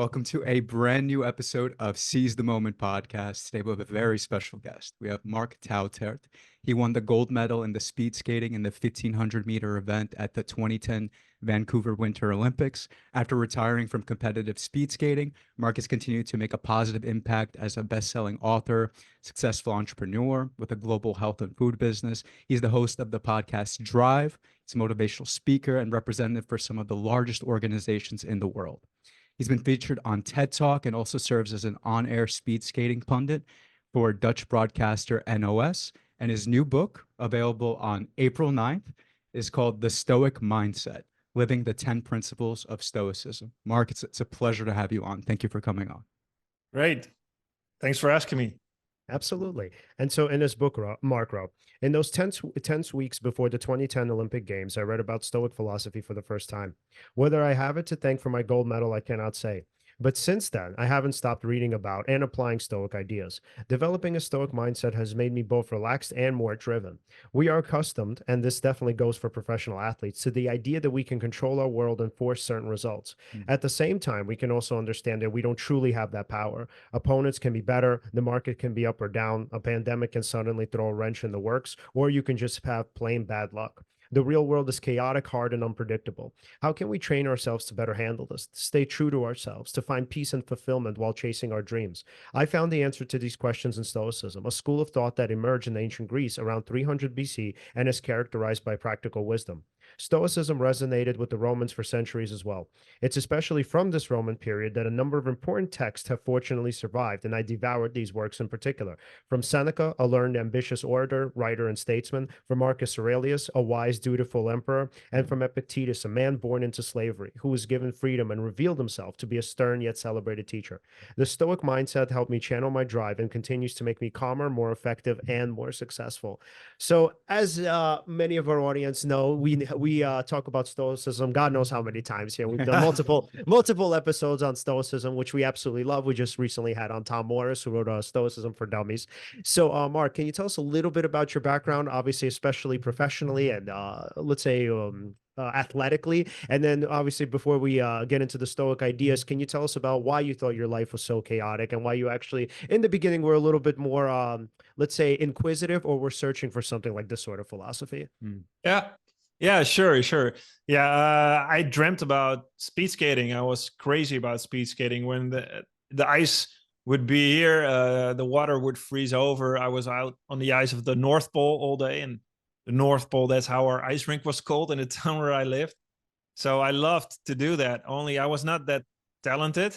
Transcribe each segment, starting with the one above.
Welcome to a brand new episode of Seize the Moment podcast. Today we have a very special guest. We have Mark Tuitert. He won the gold medal in the speed skating in the 1500-meter event at the 2010 Vancouver Winter Olympics. After retiring from competitive speed skating, Mark has continued to make a positive impact as a best-selling author, successful entrepreneur with a global health and food business. He's the host of the podcast Drive. He's a motivational speaker and representative for some of the largest organizations in the world. He's been featured on TED Talk and also serves as an on-air speed skating pundit for Dutch Broadcaster NOS. And his new book, available on April 9th, is called The Stoic Mindset, Living the 10 Principles of Stoicism. Mark, it's a pleasure to have you on. Thank you for coming on. Great. Thanks for asking me. Absolutely. And so in this book, Mark wrote, in those tense weeks before the 2010 Olympic Games, I read about Stoic philosophy for the first time. Whether I have it to thank for my gold medal, I cannot say. But since then, I haven't stopped reading about and applying Stoic ideas. Developing a Stoic mindset has made me both relaxed and more driven. We are accustomed, and this definitely goes for professional athletes, to the idea that we can control our world and force certain results. At the same time, we can also understand that we don't truly have that power. Opponents can be better, the market can be up or down, a pandemic can suddenly throw a wrench in the works, or you can just have plain bad luck. The real world is chaotic, hard, and unpredictable. How can we train ourselves to better handle this, to stay true to ourselves, to find peace and fulfillment while chasing our dreams? I found the answer to these questions in Stoicism, a school of thought that emerged in ancient Greece around 300 BC and is characterized by practical wisdom. Stoicism resonated with the Romans for centuries as well. It's especially from this Roman period that a number of important texts have fortunately survived, and I devoured these works in particular. From Seneca, a learned, ambitious orator, writer, and statesman, from Marcus Aurelius, a wise, dutiful emperor, and from Epictetus, a man born into slavery, who was given freedom and revealed himself to be a stern yet celebrated teacher. The Stoic mindset helped me channel my drive and continues to make me calmer, more effective, and more successful. So, as many of our audience know, we talk about Stoicism God knows how many times here. We've done multiple episodes on Stoicism, which we absolutely love. We just recently had on Tom Morris, who wrote Stoicism for Dummies. So, Mark, can you tell us a little bit about your background, obviously, especially professionally and let's say athletically? And then, obviously, before we get into the Stoic ideas, can you tell us about why you thought your life was so chaotic and why you actually, in the beginning, were a little bit more, let's say, inquisitive, or were searching for something like this sort of philosophy? Yeah, sure. Yeah, I dreamt about speed skating. I was crazy about speed skating. When the ice would be here, the water would freeze over. I was out on the ice of the North Pole all day, and the North Pole, that's how our ice rink was called in the town where I lived. So I loved to do that, only I was not that talented.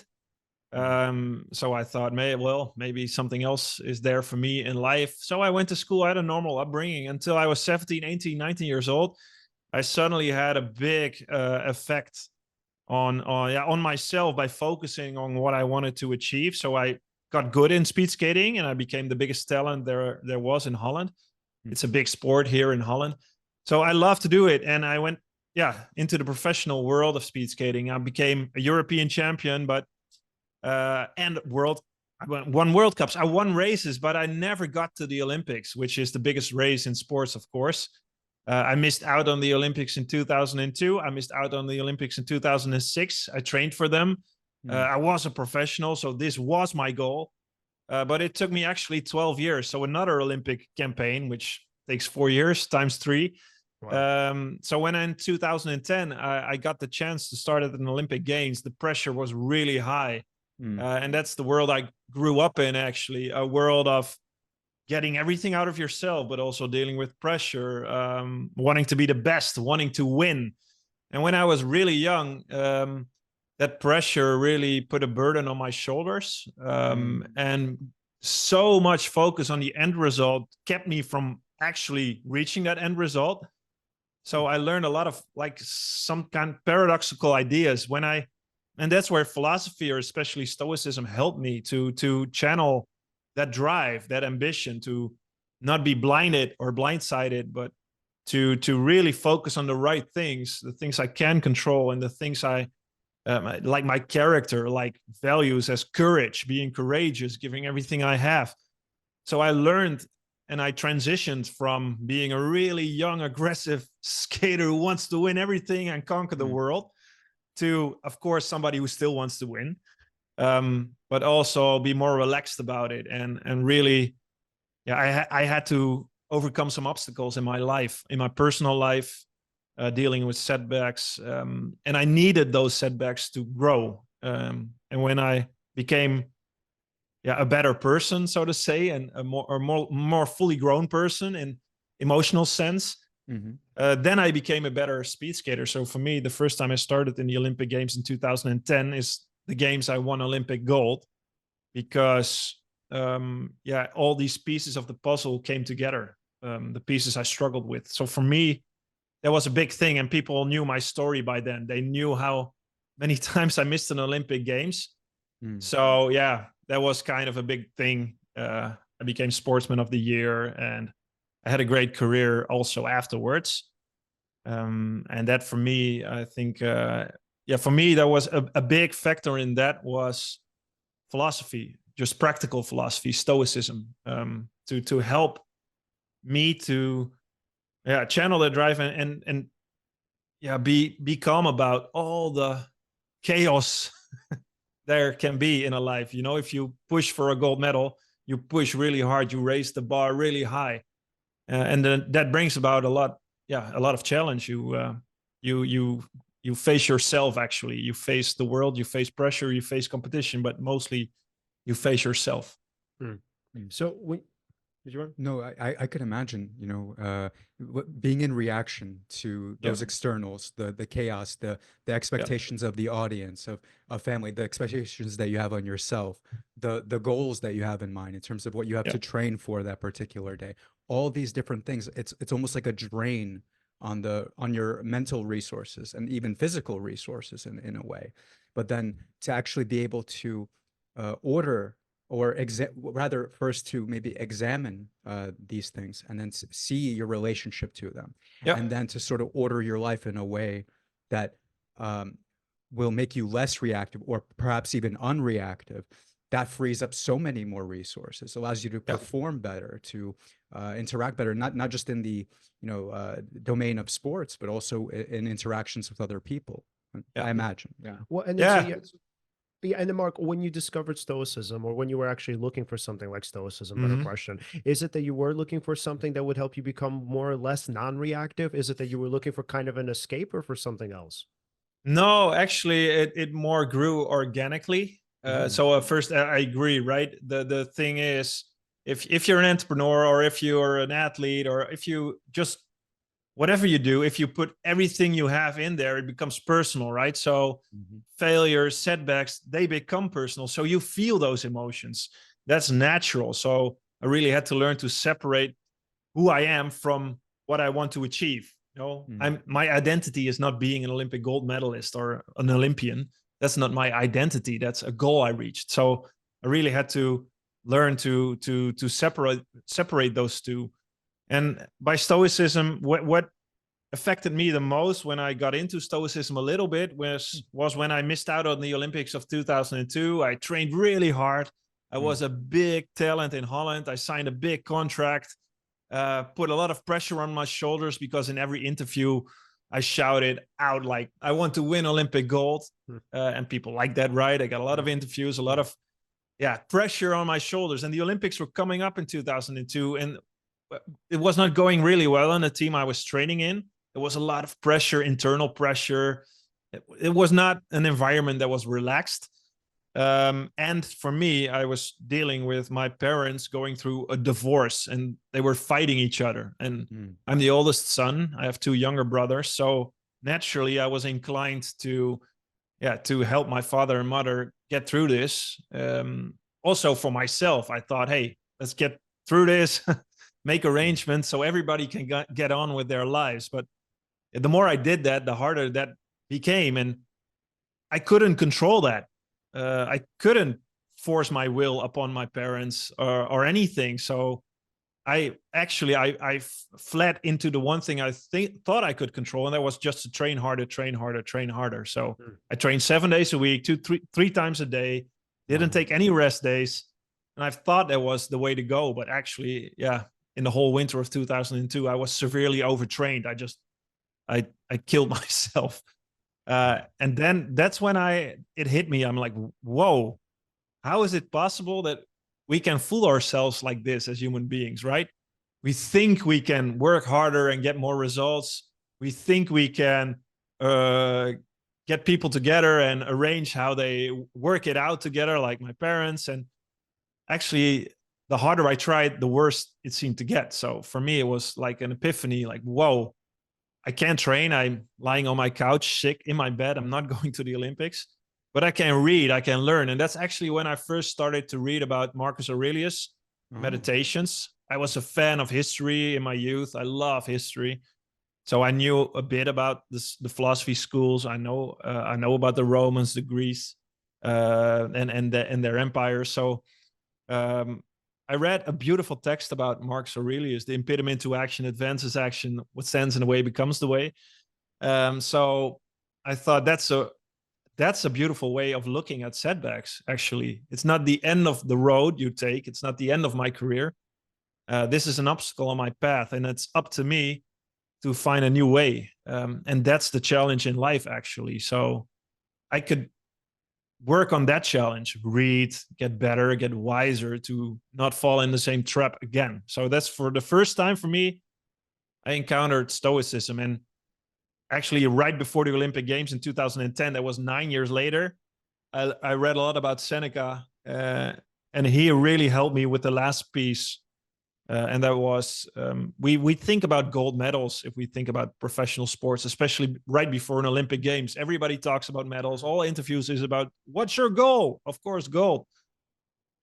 So I thought, maybe something else is there for me in life. So I went to school. I had a normal upbringing until I was 17, 18, 19 years old. I suddenly had a big effect on myself by focusing on what I wanted to achieve. So I got good in speed skating, and I became the biggest talent there was in Holland. It's a big sport here in Holland. So I love to do it. And I went, into the professional world of speed skating. I became a European champion, and I won World Cups. I won races, but I never got to the Olympics, which is the biggest race in sports, of course. I missed out on the Olympics in 2002. I missed out on the Olympics in 2006. I trained for them. I was a professional, so this was my goal. But it took me actually 12 years. So another Olympic campaign, which takes 4 years times 3. Wow. So when in 2010, I got the chance to start at an Olympic Games, the pressure was really high. And that's the world I grew up in, actually, a world of getting everything out of yourself, but also dealing with pressure, wanting to be the best, wanting to win. And when I was really young, that pressure really put a burden on my shoulders. And so much focus on the end result kept me from actually reaching that end result. So I learned a lot of some kind of paradoxical ideas and that's where philosophy, or especially Stoicism, helped me to channel that drive, that ambition, to not be blinded or blindsided, but to really focus on the right things, the things I can control, and the things I like, my character, like values as courage, being courageous, giving everything I have. So I learned, and I transitioned from being a really young, aggressive skater who wants to win everything and conquer the world to, of course, somebody who still wants to win. but also be more relaxed about it, and really, yeah, I had to overcome some obstacles in my life, in my personal life, dealing with setbacks, and I needed those setbacks to grow. And when I became, yeah, a better person, so to say, and a more fully grown person in emotional sense, then I became a better speed skater. So for me, the first time I started in the Olympic Games in 2010 is the games I won Olympic gold, because yeah, all these pieces of the puzzle came together, the pieces I struggled with. So for me, that was a big thing, and people knew my story by then. They knew how many times I missed an Olympic Games. So yeah, that was kind of a big thing. I became Sportsman of the Year, and I had a great career also afterwards. And that for me, I think, yeah, for me, there was a big factor in that was philosophy, just practical philosophy, Stoicism, to help me to, yeah, channel that drive, and yeah, be calm about all the chaos there can be in a life. You know, if you push for a gold medal, you push really hard, you raise the bar really high, and then that brings about a lot, yeah, a lot of challenge. You face yourself. Actually, you face the world, you face pressure, you face competition, but mostly you face yourself. So when did you want? No, I could imagine, being in reaction to those externals, the chaos, the expectations of the audience, of family, the expectations that you have on yourself, the goals that you have in mind in terms of what you have to train for that particular day. All these different things, it's almost like a drain on your mental resources and even physical resources in a way. But then to actually be able to order, or rather first to maybe examine these things, and then see your relationship to them, and then to sort of order your life in a way that will make you less reactive, or perhaps even unreactive. That frees up so many more resources, allows you to perform better, to interact better, not just in the domain of sports, but also in interactions with other people. I imagine. Well, and then yeah, and then Mark, when you discovered Stoicism, or when you were actually looking for something like Stoicism, better question, is it that you were looking for something that would help you become more or less non-reactive? Is it that you were looking for kind of an escape, or for something else? No, actually, it more grew organically. So first, I agree, right? The thing is, if you're an entrepreneur, or if you're an athlete, or if you just, whatever you do, if you put everything you have in there, it becomes personal, right? So failures, setbacks, they become personal. So you feel those emotions. That's natural. So I really had to learn to separate who I am from what I want to achieve. My identity is not being an Olympic gold medalist or an Olympian. That's not my identity. That's a goal I reached. So I really had to learn to separate those two. And by Stoicism, what affected me the most when I got into Stoicism a little bit was when I missed out on the Olympics of 2002. I trained really hard. I was a big talent in Holland. I signed a big contract, put a lot of pressure on my shoulders, because in every interview I shouted out like, I want to win Olympic gold. And people like that, right? I got a lot of interviews, a lot of pressure on my shoulders. And the Olympics were coming up in 2002, and it was not going really well on the team I was training in. There was a lot of pressure, internal pressure. It was not an environment that was relaxed. And for me, I was dealing with my parents going through a divorce, and they were fighting each other. And I'm the oldest son. I have two younger brothers. So naturally, I was inclined to help my father and mother get through this. Also for myself, I thought, hey, let's get through this. Make arrangements so everybody can get on with their lives. But the more I did that, the harder that became. And I couldn't control that. I couldn't force my will upon my parents or anything. So I fled into the one thing I thought I could control, and that was just to train harder, train harder, train harder. So I trained 7 days a week, three times a day, didn't take any rest days. And I thought that was the way to go. But actually, in the whole winter of 2002, I was severely overtrained. I killed myself. And then that's when it hit me. I'm like, whoa, how is it possible that we can fool ourselves like this as human beings, right? We think we can work harder and get more results. We think we can get people together and arrange how they work it out together, like my parents. And actually, the harder I tried, the worse it seemed to get. So for me, it was like an epiphany, like, whoa, I can't train. I'm lying on my couch, sick in my bed. I'm not going to the Olympics, but I can read, I can learn. And that's actually when I first started to read about Marcus Aurelius' meditations. I was a fan of history in my youth. I love history. So I knew a bit about the philosophy schools. I know about the Romans, the Greeks, and their empires. So I read a beautiful text about Marcus Aurelius: the impediment to action advances action, what stands in the way becomes the way. So I thought that's a beautiful way of looking at setbacks. Actually, it's not the end of the road you take. It's not the end of my career. This is an obstacle on my path, and it's up to me to find a new way. And that's the challenge in life, actually. So I could work on that challenge, read, get better, get wiser, to not fall in the same trap again. So that's, for the first time for me, I encountered Stoicism. And actually, right before the Olympic Games in 2010, that was 9 years later, I read a lot about Seneca, and he really helped me with the last piece. And that was, we think about gold medals if we think about professional sports, especially right before an Olympic Games. Everybody talks about medals. All interviews is about, what's your goal? Of course, gold.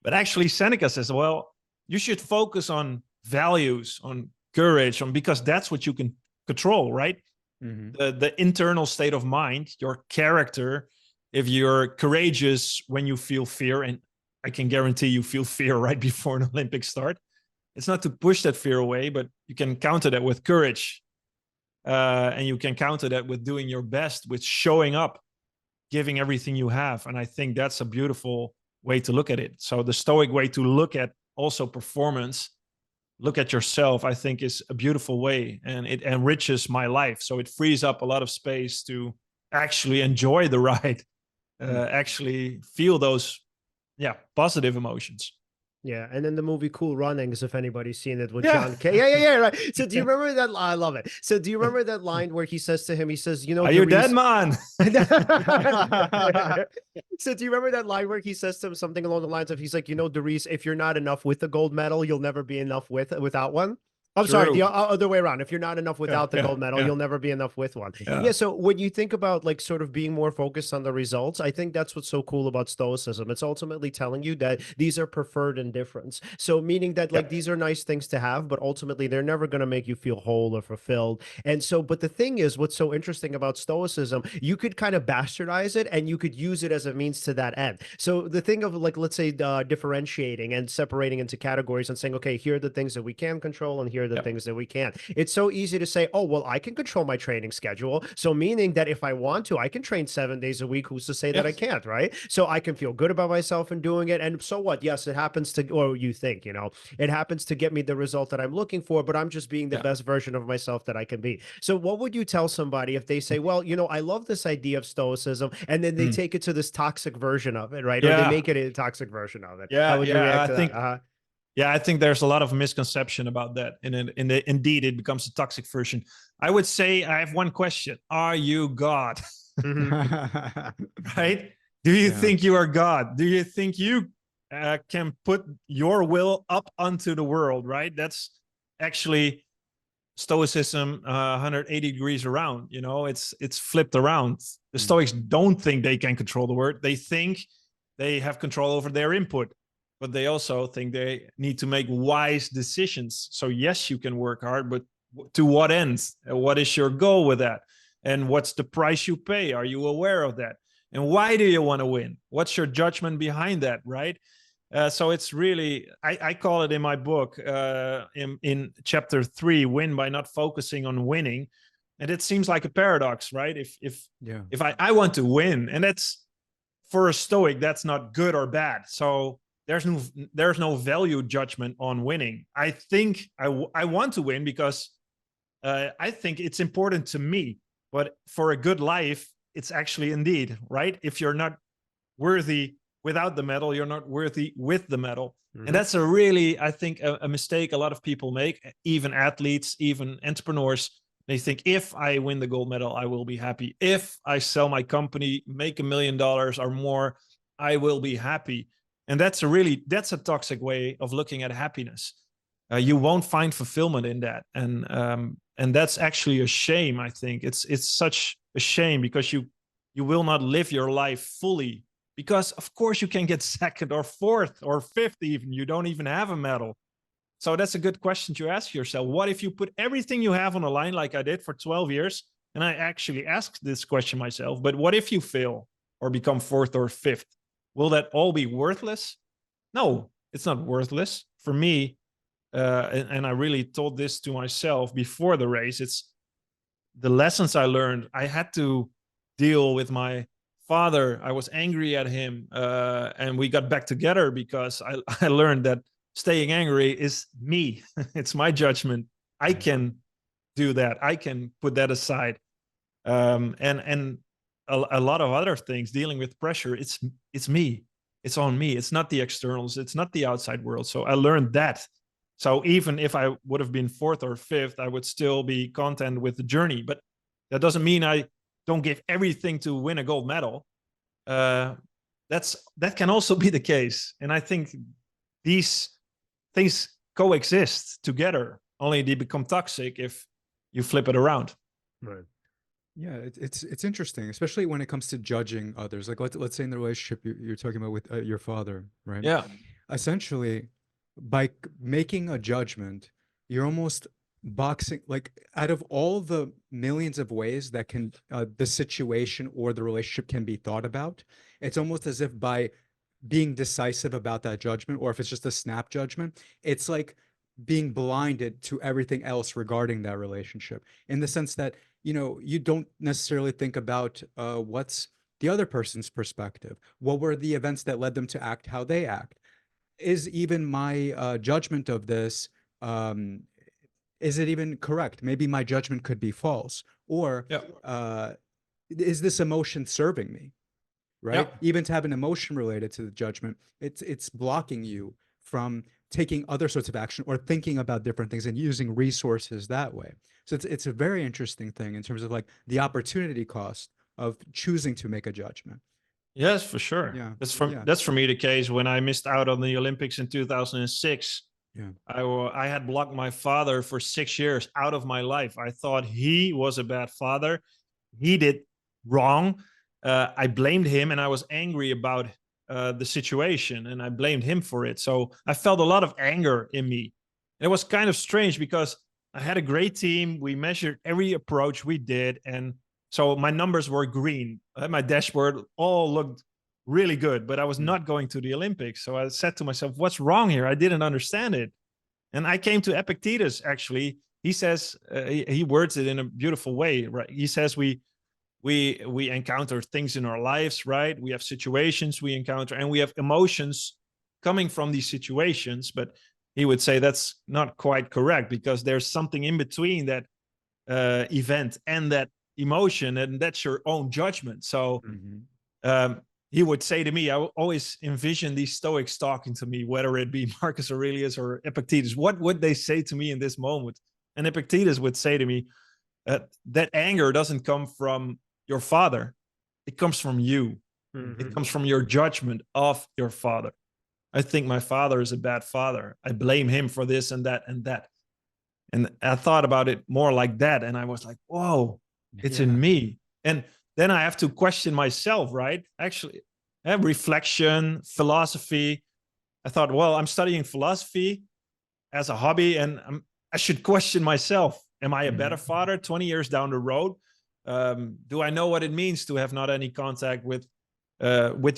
But actually, Seneca says, well, you should focus on values, on courage, because that's what you can control, right? Mm-hmm. The internal state of mind, your character. If you're courageous when you feel fear, and I can guarantee you feel fear right before an Olympic start, it's not to push that fear away, but you can counter that with courage. And you can counter that with doing your best, with showing up, giving everything you have. And I think that's a beautiful way to look at it. So the Stoic way to look at also performance, look at yourself, I think is a beautiful way, and it enriches my life. So it frees up a lot of space to actually enjoy the ride, actually feel those, positive emotions. Yeah, and then the movie Cool Runnings, if anybody's seen it, with John K. Yeah, right. So do you remember that? I love it. So do you remember that line where he says to him, he says, you know, are you dead, man? So do you remember that line where he says to him something along the lines of, he's like, you know, Dries, if you're not enough with the gold medal, you'll never be enough without one. I'm sorry, the other way around. If you're not enough without the gold medal, you'll never be enough with one. Yeah. So when you think about like sort of being more focused on the results, I think that's what's so cool about Stoicism. It's ultimately telling you that these are preferred indifference. So meaning that like these are nice things to have, but ultimately they're never going to make you feel whole or fulfilled. And so, but the thing is, what's so interesting about Stoicism, you could kind of bastardize it and you could use it as a means to that end. So the thing of like, let's say differentiating and separating into categories and saying, okay, here are the things that we can control and here are the things that we can't. It's so easy to say, oh, well, I can control my training schedule. So meaning that if I want to, I can train 7 days a week. Who's to say that I can't, right? So I can feel good about myself in doing it. And so what? Yes, it happens to, or you think, you know, it happens to get me the result that I'm looking for, but I'm just being the best version of myself that I can be. So what would you tell somebody if they say, well, you know, I love this idea of Stoicism, and then they take it to this toxic version of it, right? Or they make it a toxic version of it. How would you react to that? Yeah, I think there's a lot of misconception about that. And indeed, it becomes a toxic version. I would say I have one question. Are you God? Right? Do you think you are God? Do you think you can put your will up onto the world, right? That's actually Stoicism 180 degrees around. You know, it's flipped around. The Stoics don't think they can control the world. They think they have control over their input, but they also think they need to make wise decisions. So yes, you can work hard, but to what end? What is your goal with that? And what's the price you pay? Are you aware of that? And why do you want to win? What's your judgment behind that, right? So it's really, I call it in my book, in chapter 3, win by not focusing on winning. And it seems like a paradox, right? If I want to win, and that's, for a Stoic, that's not good or bad. So there's no value judgment on winning. I think I want to win because I think it's important to me. But for a good life, it's actually indeed, right? If you're not worthy without the medal, you're not worthy with the medal. And that's a really, I think, a mistake a lot of people make, even athletes, even entrepreneurs. They think, if I win the gold medal, I will be happy. If I sell my company, make $1 million or more, I will be happy. And that's a toxic way of looking at happiness. You won't find fulfillment in that. And that's actually a shame, I think. It's such a shame, because you will not live your life fully. Because of course you can get second or fourth or fifth even. You don't even have a medal. So that's a good question to ask yourself. What if you put everything you have on the line, like I did for 12 years? And I actually asked this question myself, but what if you fail or become fourth or fifth? Will that all be worthless? No, it's not worthless. For me, and I really told this to myself before the race, it's the lessons I learned. I had to deal with my father. I was angry at him, and we got back together because I learned that staying angry is me. It's my judgment. I can do that. I can put that aside. And a lot of other things, dealing with pressure, it's me. It's on me. It's not the externals. It's not the outside world. So I learned that. So even if I would have been fourth or fifth, I would still be content with the journey. But that doesn't mean I don't give everything to win a gold medal. That can also be the case. And I think these things coexist together, only they become toxic if you flip it around. Right. Yeah, it's interesting, especially when it comes to judging others. Like let's say in the relationship you're talking about with your father, right? Yeah. Essentially, by making a judgment, you're almost boxing, like, out of all the millions of ways that can the situation or the relationship can be thought about. It's almost as if by being decisive about that judgment, or if it's just a snap judgment, it's like being blinded to everything else regarding that relationship, in the sense that, you don't necessarily think about what's the other person's perspective. What were the events that led them to act how they act? Is even my judgment of this, is it even correct? Maybe my judgment could be false. Or is this emotion serving me? Right? Even to have an emotion related to the judgment, it's blocking you from taking other sorts of action or thinking about different things and using resources that way. So it's a very interesting thing in terms of like the opportunity cost of choosing to make a judgment. Yes, for sure. Yeah. That's for me the case when I missed out on the Olympics in 2006. Yeah. I had blocked my father for 6 years out of my life. I thought he was a bad father. He did wrong. I blamed him, and I was angry about the situation, and I blamed him for it. So I felt a lot of anger in me. And it was kind of strange because I had a great team. We measured every approach we did, and so my numbers were green. My dashboard all looked really good, but I was not going to the Olympics. So I said to myself, what's wrong here? I didn't understand it. And I came to Epictetus, actually. He says, he words it in a beautiful way, right? He says we encounter things in our lives, right? We have situations we encounter, and we have emotions coming from these situations. But he would say that's not quite correct, because there's something in between that event and that emotion, and that's your own judgment. So he would say to me, I always envision these Stoics talking to me, whether it be Marcus Aurelius or Epictetus. What would they say to me in this moment? And Epictetus would say to me, that anger doesn't come from your father. It comes from you. It comes from your judgment of your father. I think my father is a bad father. I blame him for this and that and that. And I thought about it more like that. And I was like, whoa, it's in me. And then I have to question myself, right? Actually, reflection, philosophy. I thought, well, I'm studying philosophy as a hobby, and I should question myself. Am I a better father 20 years down the road? Do I know what it means to have not any contact with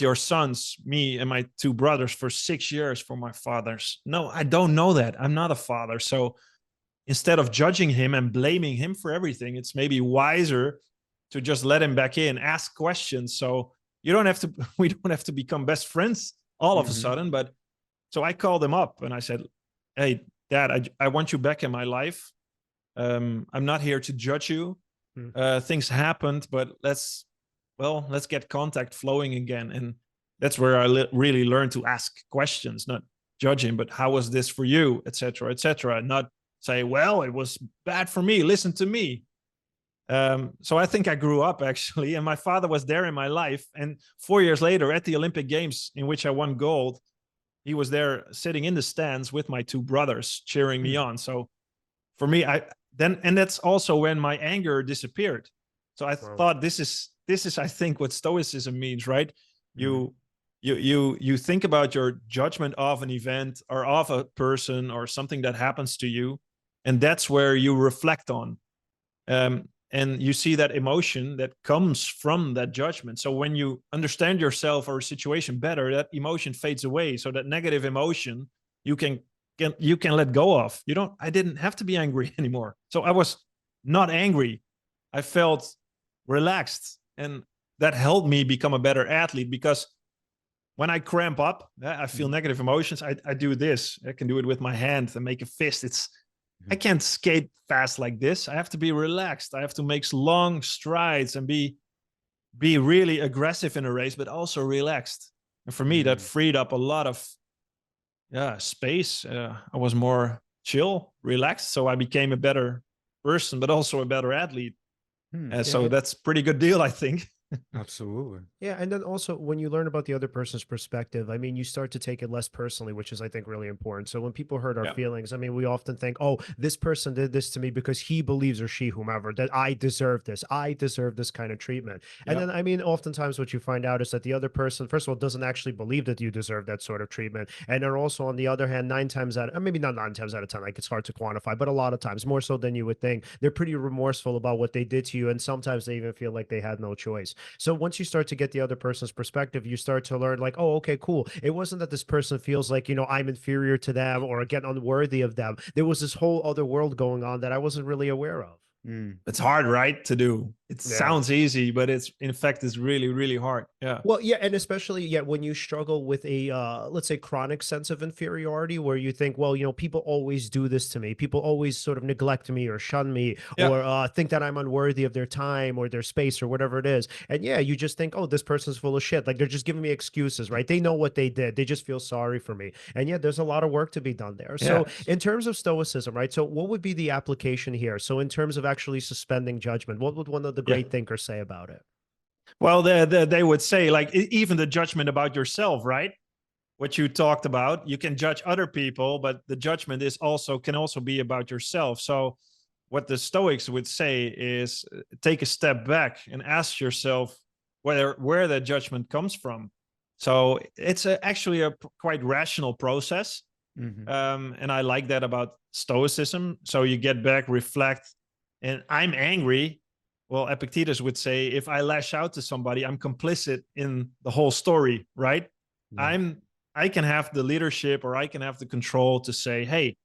your sons, me and my two brothers, for 6 years for my fathers? No, I don't know that. I'm not a father. So instead of judging him and blaming him for everything, it's maybe wiser to just let him back in, ask questions. So we don't have to become best friends all of a sudden. But so I called him up and I said, hey, Dad, I want you back in my life. I'm not here to judge you. Things happened, but let's get contact flowing again. And that's where I really learned to ask questions, not judging, but how was this for you, etc., etc., and not say, well, it was bad for me, listen to me. So I think I grew up actually, and my father was there in my life. And 4 years later, at the Olympic Games in which I won gold, he was there sitting in the stands with my two brothers cheering me on. So for me, and that's also when my anger disappeared. So I thought this is I think what Stoicism means, right? You think about your judgment of an event or of a person or something that happens to you, and that's where you reflect on. And you see that emotion that comes from that judgment. So when you understand yourself or a situation better, that emotion fades away. So that negative emotion you can let go of. I didn't have to be angry anymore. So I was not angry. I felt relaxed, and that helped me become a better athlete, because when I cramp up, I feel negative emotions. I do this. I can do it with my hand and make a fist. I can't skate fast like this. I have to be relaxed. I have to make long strides and be really aggressive in a race, but also relaxed. And for me, that freed up a lot of space. I was more chill, relaxed. So I became a better person, but also a better athlete. So that's a pretty good deal, I think. Absolutely. Yeah, and then also when you learn about the other person's perspective, I mean, you start to take it less personally, which is, I think, really important. So when people hurt our feelings, I mean, we often think, oh, this person did this to me because he believes, or she, whomever, that I deserve this. I deserve this kind of treatment. And then, I mean, oftentimes what you find out is that the other person, first of all, doesn't actually believe that you deserve that sort of treatment. And they're also, on the other hand, maybe not 9 times out of 10, like it's hard to quantify, but a lot of times, more so than you would think, they're pretty remorseful about what they did to you. And sometimes they even feel like they had no choice. So once you start to get the other person's perspective, you start to learn, like, oh, okay, cool. It wasn't that this person feels like, I'm inferior to them or again unworthy of them. There was this whole other world going on that I wasn't really aware of. It's hard, right, to do. It sounds easy, but in fact it's really, really hard. Well, and especially when you struggle with a let's say chronic sense of inferiority, where you think, well, people always do this to me, people always sort of neglect me or shun me, or think that I'm unworthy of their time or their space or whatever it is. And you just think, oh, this person's full of shit, like they're just giving me excuses, right? They know what they did, they just feel sorry for me. And there's a lot of work to be done there. So in terms of Stoicism, right, so what would be the application here? So in terms of actually suspending judgment, what would one of the great thinkers say about it? Well, they would say, like, even the judgment about yourself, right? What you talked about, you can judge other people, but the judgment can also be about yourself. So what the Stoics would say is take a step back and ask yourself where that judgment comes from. So it's actually a quite rational process. And I like that about Stoicism. So you get back, reflect, and I'm angry. Well, Epictetus would say, if I lash out to somebody, I'm complicit in the whole story, right? I can have the leadership, or I can have the control to say, hey,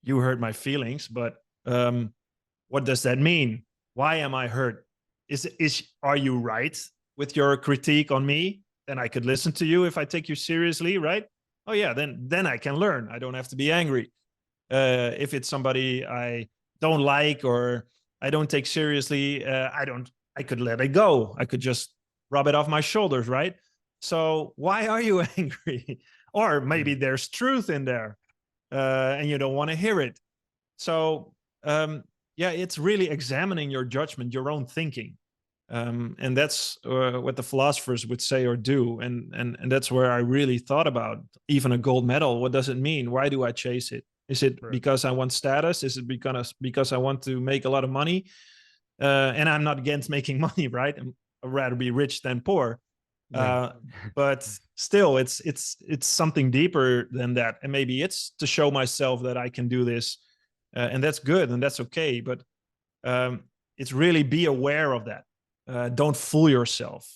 you hurt my feelings, but what does that mean? Why am I hurt? Are you right with your critique on me? Then I could listen to you if I take you seriously, right? Oh yeah, then I can learn. I don't have to be angry. If it's somebody I don't like or I don't take seriously, I could let it go. I could just rub it off my shoulders, right? So why are you angry? Or maybe there's truth in there, and you don't want to hear it. So it's really examining your judgment, your own thinking. And that's what the philosophers would say or do. And that's where I really thought about even a gold medal. What does it mean? Why do I chase it? Is it because I want status? Is it because I want to make a lot of money? And I'm not against making money, right? I'd rather be rich than poor. But still, it's something deeper than that. And maybe it's to show myself that I can do this. And that's good and that's okay. But it's really be aware of that. Don't fool yourself.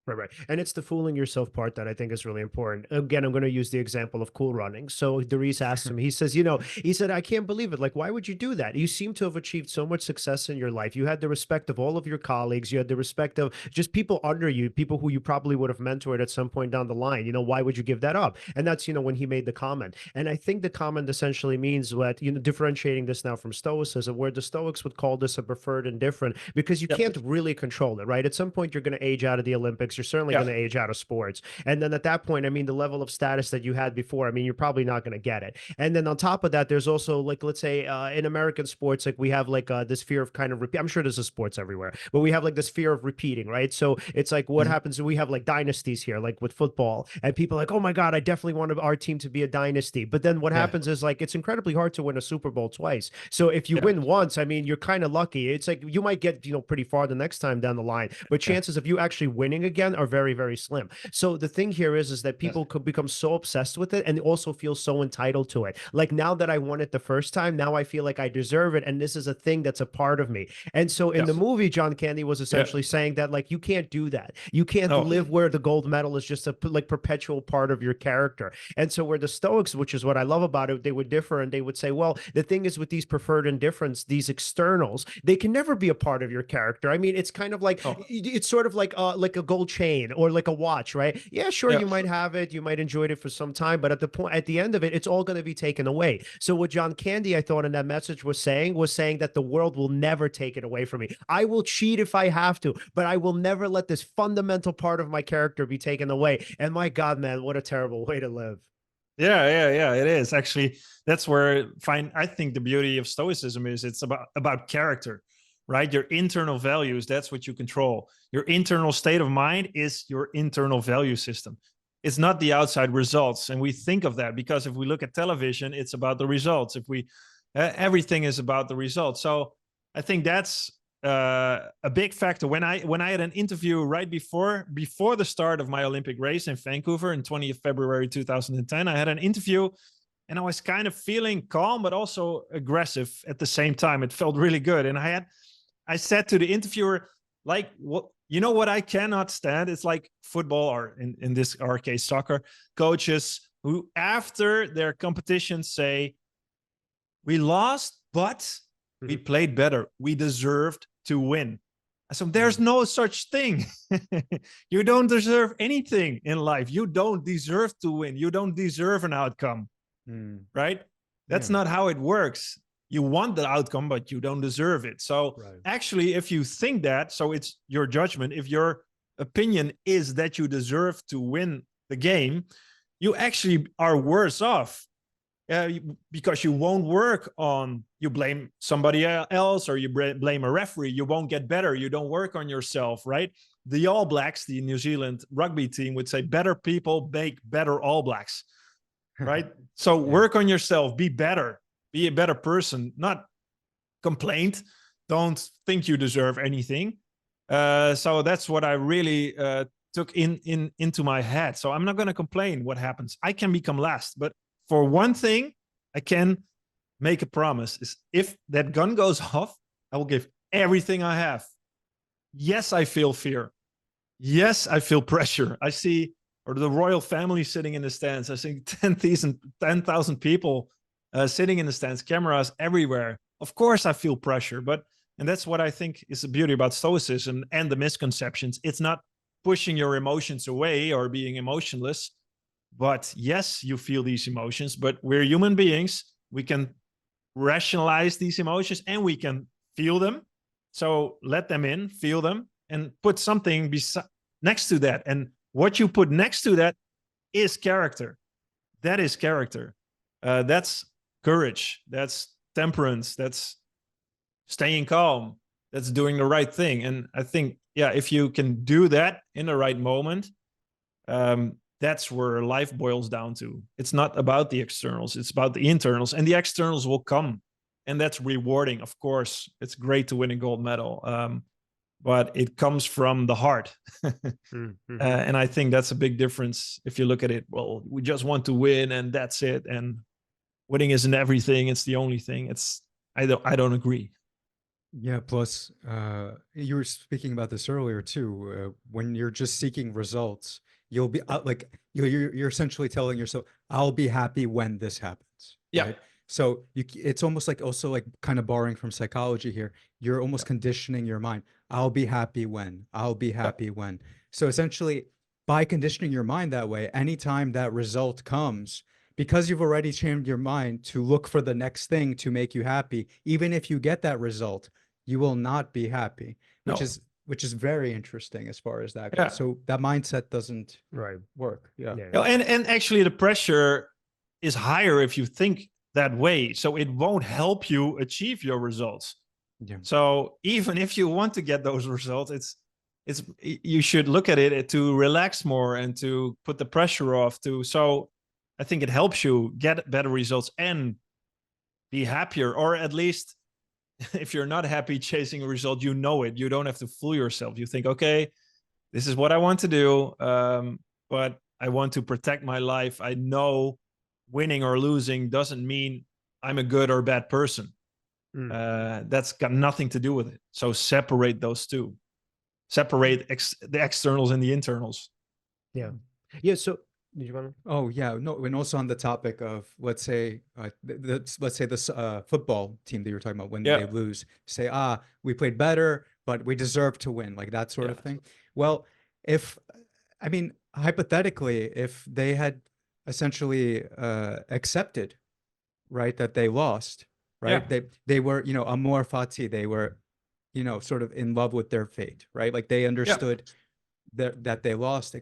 Right. And it's the fooling yourself part that I think is really important. Again, I'm going to use the example of Cool Running. So Dries asked him, he says, he said, I can't believe it. Like, why would you do that? You seem to have achieved so much success in your life. You had the respect of all of your colleagues. You had the respect of just people under you, people who you probably would have mentored at some point down the line. Why would you give that up? And that's, when he made the comment. And I think the comment essentially means what, differentiating this now from Stoicism, where the Stoics would call this a preferred indifferent, because you can't really control it, right? At some point, you're going to age out of the Olympics. Olympics, you're certainly Yeah. going to age out of sports. And then at that point, I mean, the level of status that you had before, I mean, you're probably not going to get it. And then on top of that, there's also like, let's say in American sports, like we have like this fear of kind of I'm sure there's a sports everywhere, but we have like this fear of repeating, right? So it's like what happens when we have like dynasties here, like with football, and people are like, oh my God, I definitely want our team to be a dynasty. But then what happens is like it's incredibly hard to win a Super Bowl twice. So if you win once, I mean, you're kind of lucky. It's like you might get, you know, pretty far the next time down the line, but chances of you actually winning again are very, very slim. So the thing here is that people could become so obsessed with it and also feel so entitled to it. Like now that I won it the first time, now I feel like I deserve it, and this is a thing that's a part of me. And so in the movie, John Candy was essentially saying that like you can't do that. You can't live where the gold medal is just a like perpetual part of your character. And so where the Stoics, which is what I love about it, they would differ and they would say, well, the thing is with these preferred indifference, these externals, they can never be a part of your character. I mean, it's kind of like it's sort of like a gold chain or like a watch, right? Yeah, sure, you might have it, you might enjoy it for some time, but at the end of it, it's all going to be taken away. So what John Candy, I thought in that message was saying that the world will never take it away from me. I will cheat if I have to, but I will never let this fundamental part of my character be taken away. And my God, man, what a terrible way to live. Yeah, it is. Actually, that's where I think the beauty of Stoicism is it's about character, right? Your internal values, that's what you control. Your internal state of mind is your internal value system. It's not the outside results. And we think of that because if we look at television, it's about the results. If we everything is about the results. So I think that's a big factor. When I had an interview right before the start of my Olympic race in Vancouver in 20th February 2010, I had an interview and I was kind of feeling calm, but also aggressive at the same time. It felt really good. And I said to the interviewer, like, what, you know what I cannot stand? It's like football, or in this our case, soccer coaches who after their competition say, we lost, but we played better. We deserved to win. So there's no such thing. You don't deserve anything in life. You don't deserve to win. You don't deserve an outcome, right? That's not how it works. You want the outcome, but you don't deserve it. So actually, if you think that, so it's your judgment. If your opinion is that you deserve to win the game, you actually are worse off. Because you won't work on, you blame somebody else or you blame a referee, you won't get better, you don't work on yourself, right? The All Blacks, the New Zealand rugby team would say better people make better All Blacks, right? So work on yourself, be better, be a better person, not complaint, don't think you deserve anything. So that's what I really took into my head. So I'm not going to complain what happens. I can become last, but for one thing, I can make a promise is if that gun goes off, I will give everything I have. Yes, I feel fear. Yes, I feel pressure. I see, or the royal family sitting in the stands. I see 10,000 people sitting in the stands, cameras everywhere. Of course, I feel pressure, and that's what I think is the beauty about Stoicism and the misconceptions. It's not pushing your emotions away or being emotionless. But yes, you feel these emotions, but we're human beings. We can rationalize these emotions and we can feel them. So let them in, feel them, and put something next to that. And what you put next to that is character. That is character. That's courage. That's temperance. That's staying calm. That's doing the right thing. And I think, if you can do that in the right moment, that's where life boils down to. It's not about the externals, it's about the internals, and the externals will come. And that's rewarding. Of course, it's great to win a gold medal, but it comes from the heart. And I think that's a big difference if you look at it. Well, we just want to win and that's it. And winning isn't everything. It's the only thing. I don't agree. Yeah. Plus, you were speaking about this earlier too. When you're just seeking results, you'll be like you're essentially telling yourself, "I'll be happy when this happens." Yeah. Right? So it's almost like also like kind of borrowing from psychology here. You're almost conditioning your mind. I'll be happy when. I'll be happy when. So essentially, by conditioning your mind that way, anytime that result comes, because you've already trained your mind to look for the next thing to make you happy, even if you get that result, you will not be happy, which which is very interesting as far as that goes. Yeah. So that mindset doesn't Right. work. Yeah. Yeah. You know, and actually the pressure is higher if you think that way. So it won't help you achieve your results. Yeah. So even if you want to get those results, it's you should look at it to relax more and to put the pressure off to. So I think it helps you get better results and be happier, or at least if you're not happy chasing a result, you know it. You don't have to fool yourself. You think, okay, this is what I want to do, but I want to protect my life. I know winning or losing doesn't mean I'm a good or bad person. That's got nothing to do with it. So separate those two. Separate the externals and the internals. Yeah. Yeah. So did you want to? Oh yeah, no, and also on the topic of let's say let's say this football team that you were talking about when they lose, say we played better, but we deserve to win, like that sort of thing. Well, if I mean hypothetically, if they had essentially accepted, right, that they lost, right, they were amor fati, they were sort of in love with their fate, right, like they understood that they lost.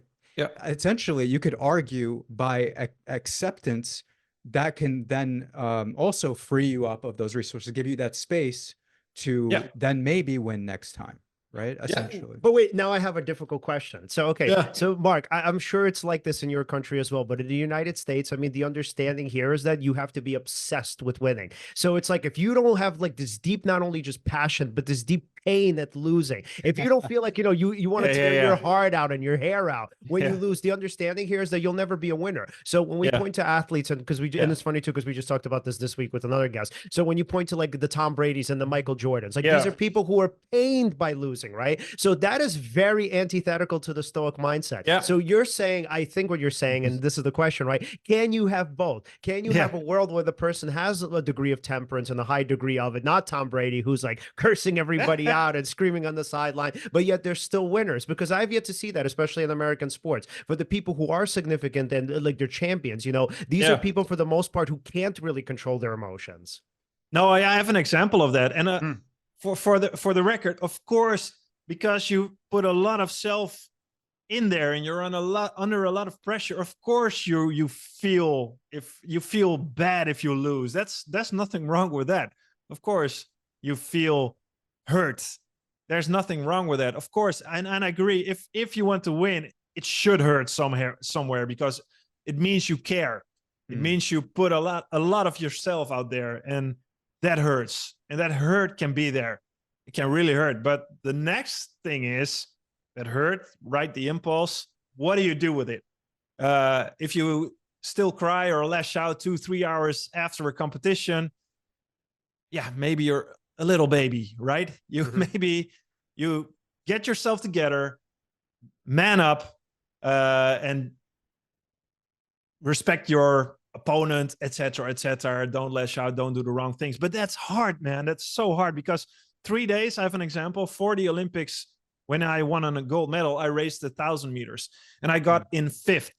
Essentially, you could argue by acceptance that can then also free you up of those resources, give you that space to then maybe win next time, right? Essentially. But wait, now I have a difficult question. So, okay. So Mark, I'm sure it's like this in your country as well, but in the United States, I mean, the understanding here is that you have to be obsessed with winning. So it's like, if you don't have like this deep, not only just passion, but this deep pain at losing, if you don't feel like, you want to tear your heart out and your hair out when you lose, the understanding here is that you'll never be a winner. So when we point to athletes, and because and it's funny too, because we just talked about this week with another guest. So when you point to like the Tom Brady's and the Michael Jordans, like these are people who are pained by losing, right? So that is very antithetical to the Stoic mindset. So you're saying, I think what you're saying, and this is the question, right? Can you have both? Can you have a world where the person has a degree of temperance and a high degree of it, not Tom Brady, who's like cursing everybody out and screaming on the sideline, but yet they're still winners? Because I've yet to see that, especially in American sports. For the people who are significant and like they're champions, these are people for the most part who can't really control their emotions. No, I have an example of that. And for the record, of course, because you put a lot of self in there and you're under a lot of pressure, of course you feel bad if you lose. That's nothing wrong with that. Of course you feel hurt. There's nothing wrong with that. Of course, and I agree, if you want to win, it should hurt somewhere because it means you care. It means you put a lot of yourself out there, and that hurts. And that hurt can be there. It can really hurt. But the next thing is that hurt, right? The impulse. What do you do with it? If you still cry or lash out 2-3 hours after a competition, maybe you're a little baby, right? Maybe you get yourself together, man up, and respect your opponent, etc., etc. Don't lash out, don't do the wrong things. But that's hard, man. That's so hard because 3 days, I have an example, for the Olympics, when I won on a gold medal, I raced 1,000 meters and I got in 5th.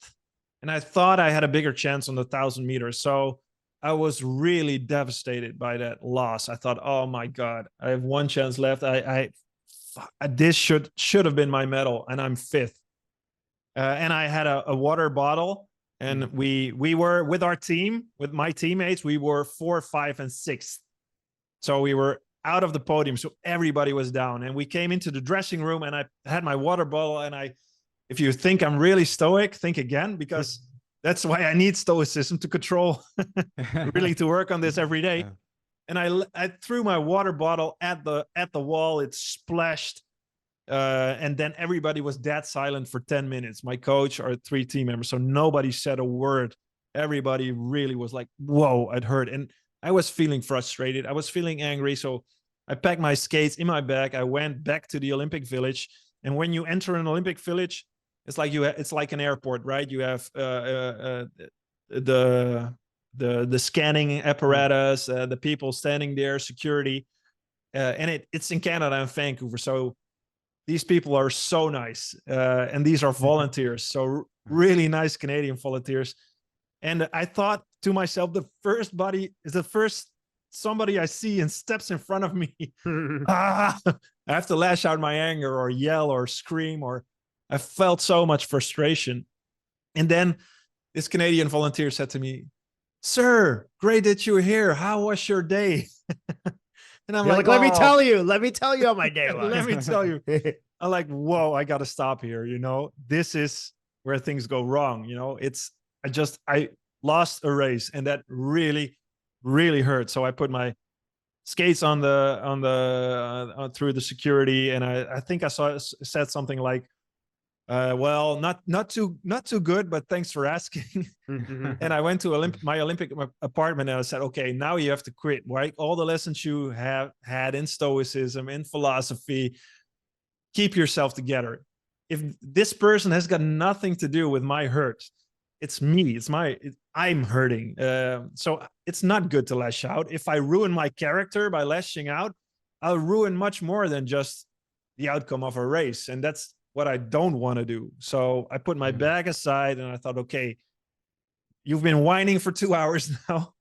And I thought I had a bigger chance on the 1,000 meters. So I was really devastated by that loss. I thought, oh my God, I have one chance left. This should have been my medal, and I'm 5th. And I had a water bottle, and we were with our team, with my teammates, we were 4th, 5th, and 6th. So we were out of the podium, so everybody was down. And we came into the dressing room, and I had my water bottle, and if you think I'm really stoic, think again, because that's why I need stoicism to control, really to work on this every day. And I threw my water bottle at the wall. It splashed. And then everybody was dead silent for 10 minutes. My coach, our 3 team members. So nobody said a word. Everybody really was like, whoa, it hurt. And I was feeling frustrated. I was feeling angry. So I packed my skates in my bag. I went back to the Olympic Village. And when you enter an Olympic Village, it's like an airport, right? You have the scanning apparatus, the people standing there, security, and it's in Canada and Vancouver. So these people are so nice, and these are volunteers. So really nice Canadian volunteers. And I thought to myself, the first somebody I see and steps in front of me, I have to lash out my anger or yell or scream, or I felt so much frustration. And then this Canadian volunteer said to me, "Sir, great that you're here. How was your day?" And I'm You're like, like, let me "Oh, let me tell you how my day was. let me tell you." I'm like, whoa, I got to stop here. This is where things go wrong. I lost a race, and that really, really hurt. So I put my skates on the through the security, and I think I said something like, well, not too good, but thanks for asking. And I went to my Olympic apartment, and I said, okay, now you have to quit, right? All the lessons you have had in Stoicism, in philosophy, keep yourself together. If this person has got nothing to do with my hurt, it's me. I'm hurting. So it's not good to lash out. If I ruin my character by lashing out, I'll ruin much more than just the outcome of a race. And that's what I don't want to do. So I put my bag aside, and I thought, okay, you've been whining for 2 hours now.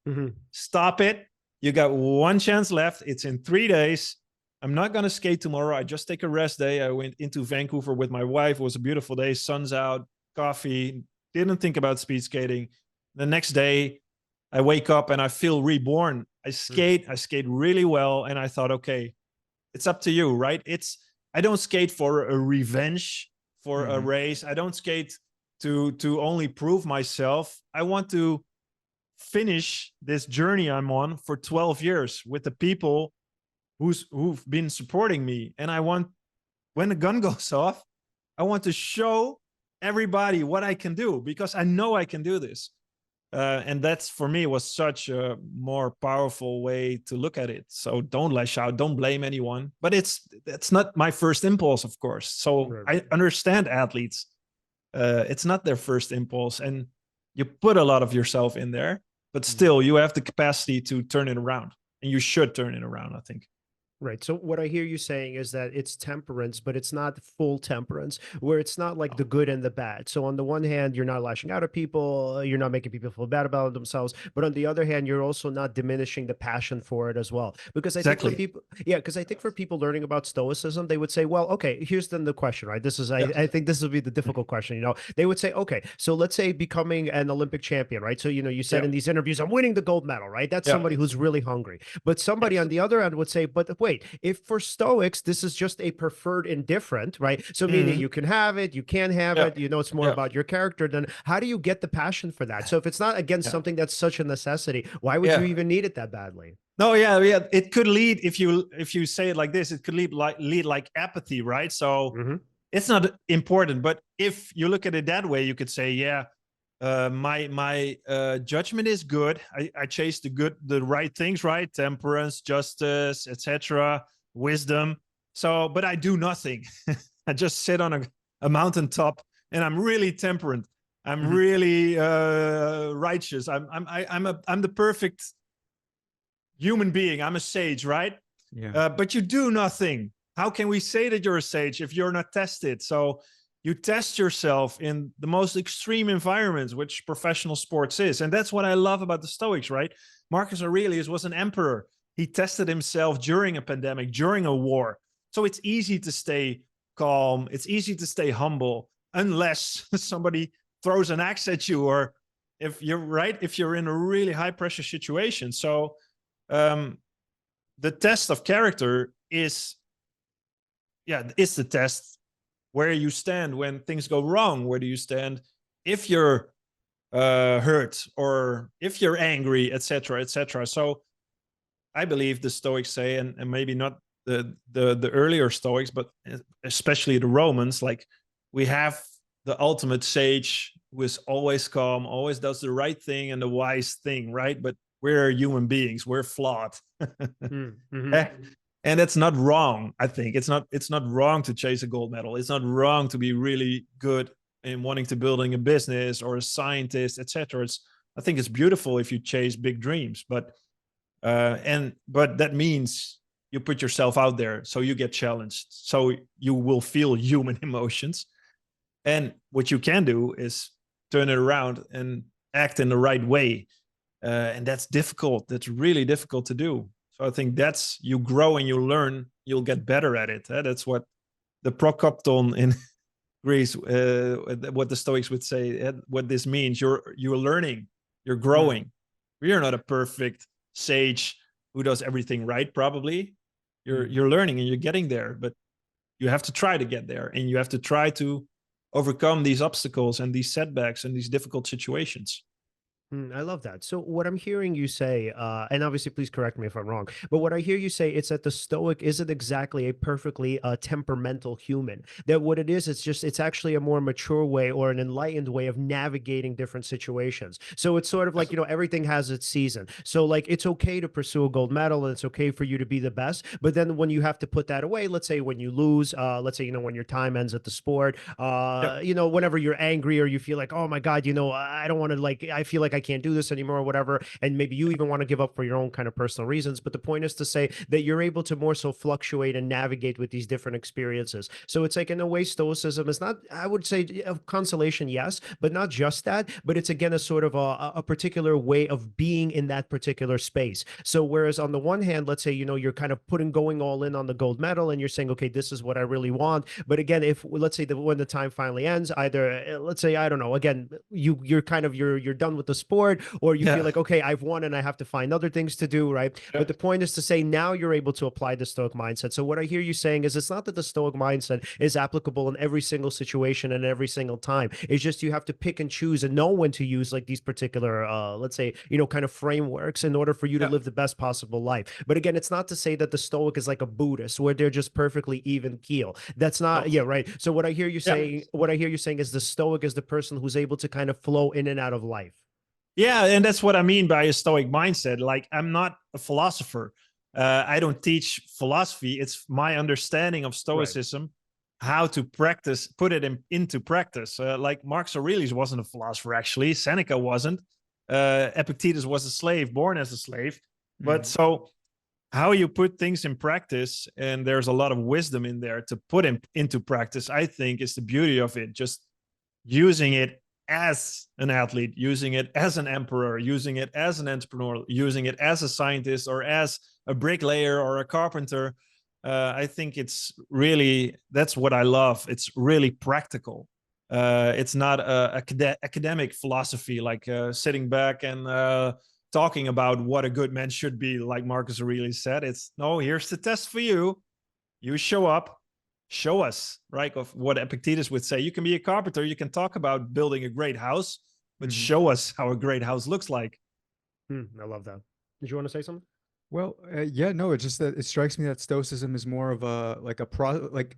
Stop it. You got one chance left. It's in 3 days. I'm not going to skate tomorrow. I just take a rest day. I went into Vancouver with my wife. It was a beautiful day. Sun's out, coffee. Didn't think about speed skating. The next day, I wake up and I feel reborn. I skate really well. And I thought, okay, it's up to you, right? I don't skate for a revenge for a race. I don't skate to only prove myself. I want to finish this journey I'm on for 12 years with the people who've been supporting me. And I want, when the gun goes off, I want to show everybody what I can do, because I know I can do this. And that's, for me, was such a more powerful way to look at it. So don't lash out, don't blame anyone. But that's not my first impulse, of course. So I understand athletes. It's not their first impulse, and you put a lot of yourself in there, but still you have the capacity to turn it around, and you should turn it around, I think. Right. So what I hear you saying is that it's temperance, but it's not full temperance, where it's not like the good and the bad. So on the one hand, you're not lashing out at people, you're not making people feel bad about themselves, but on the other hand, you're also not diminishing the passion for it as well. Because I think for people, because I think for people learning about Stoicism, they would say, well, okay, here's then the question, right? This is, I think this will be the difficult question. They would say, okay, so let's say becoming an Olympic champion, right? So, you said in these interviews, I'm winning the gold medal, right? That's somebody who's really hungry. But somebody on the other end would say, but wait, if for Stoics, this is just a preferred indifferent, right? So meaning you can have it, you can't have it, it's more about your character, then how do you get the passion for that? So if it's not against something that's such a necessity, why would you even need it that badly? No, it could lead, if you say it like this, it could lead like apathy, right? So it's not important. But if you look at it that way, you could say, my judgment is good. I chase the right things, right? Temperance, justice, etc., wisdom. So, but I do nothing. I just sit on a mountaintop, and I'm really temperate. I'm really righteous. I'm the perfect human being. I'm a sage, right? But you do nothing. How can we say that you're a sage if you're not tested? So you test yourself in the most extreme environments, which professional sports is. And that's what I love about the Stoics, right? Marcus Aurelius was an emperor. He tested himself during a pandemic, during a war. So it's easy to stay calm. It's easy to stay humble, unless somebody throws an axe at you, or if you're in a really high pressure situation. So the test of character is the test where you stand when things go wrong. Where do you stand if you're hurt, or if you're angry, etc., etc.? So I believe the Stoics say, and maybe not the earlier Stoics, but especially the Romans, like, we have the ultimate sage who is always calm, always does the right thing and the wise thing, right? But we're human beings, we're flawed. And it's not wrong. I think it's not wrong to chase a gold medal. It's not wrong to be really good in wanting to building a business or a scientist, etc. I think it's beautiful if you chase big dreams, but that means you put yourself out there, so you get challenged, so you will feel human emotions. And what you can do is turn it around and act in the right way. and that's difficult. That's really difficult to do. So I think that's, you grow and you learn, you'll get better at it. That's what the prokopton in Greece, what the Stoics would say, what this means. You're learning, you're growing. You're not a perfect sage who does everything right, probably. You're learning and you're getting there, but you have to try to get there, and you have to try to overcome these obstacles and these setbacks and these difficult situations. I love that. So what I'm hearing you say, and obviously please correct me if I'm wrong, but what I hear you say, it's that the Stoic isn't exactly a perfectly temperamental human. That what it is, it's actually a more mature way or an enlightened way of navigating different situations. So it's sort of like, everything has its season. So like, it's okay to pursue a gold medal and it's okay for you to be the best. But then when you have to put that away, let's say when you lose, let's say, when your time ends at the sport, whenever you're angry or you feel like, oh my God, I don't want to, like, I feel like I can't do this anymore or whatever, and maybe you even want to give up for your own kind of personal reasons, but the point is to say that you're able to more so fluctuate and navigate with these different experiences. So it's like, in a way, Stoicism is not, I would say, of consolation, yes, but not just that, but it's again a sort of a particular way of being in that particular space. So whereas on the one hand, let's say, you're kind of going all in on the gold medal and you're saying, okay, this is what I really want, but again, if let's say that when the time finally ends, either let's say, I don't know, again, you're done with the sport, or you feel like, okay, I've won and I have to find other things to do, right? But the point is to say, now you're able to apply the Stoic mindset. So what I hear you saying is, it's not that the Stoic mindset is applicable in every single situation and every single time. It's just you have to pick and choose and know when to use like these particular let's say, kind of frameworks in order for you to live the best possible life. But again, it's not to say that the Stoic is like a Buddhist where they're just perfectly even keel. That's not right. So what I hear you saying, is the Stoic is the person who's able to kind of flow in and out of life. Yeah, and that's what I mean by a Stoic mindset. Like, I'm not a philosopher. I don't teach philosophy. It's my understanding of Stoicism, how to practice, put it into practice. Like Marcus Aurelius wasn't a philosopher, actually. Seneca wasn't. Epictetus was a slave, born as a slave. But so how you put things in practice, and there's a lot of wisdom in there to put into practice, I think is the beauty of it. Just using it as an athlete, using it as an emperor, using it as an entrepreneur, using it as a scientist or as a bricklayer or a carpenter. I think it's really, that's what I love. It's really practical. It's not academic philosophy, like sitting back and talking about what a good man should be, like Marcus Aurelius said. It's, no, here's the test for you. You show up, show us, right? Of what Epictetus would say. You can be a carpenter, you can talk about building a great house, but show us how a great house looks like. I love that. Did you want to say something? Well, yeah, no, it's just that it strikes me that Stoicism is more of a like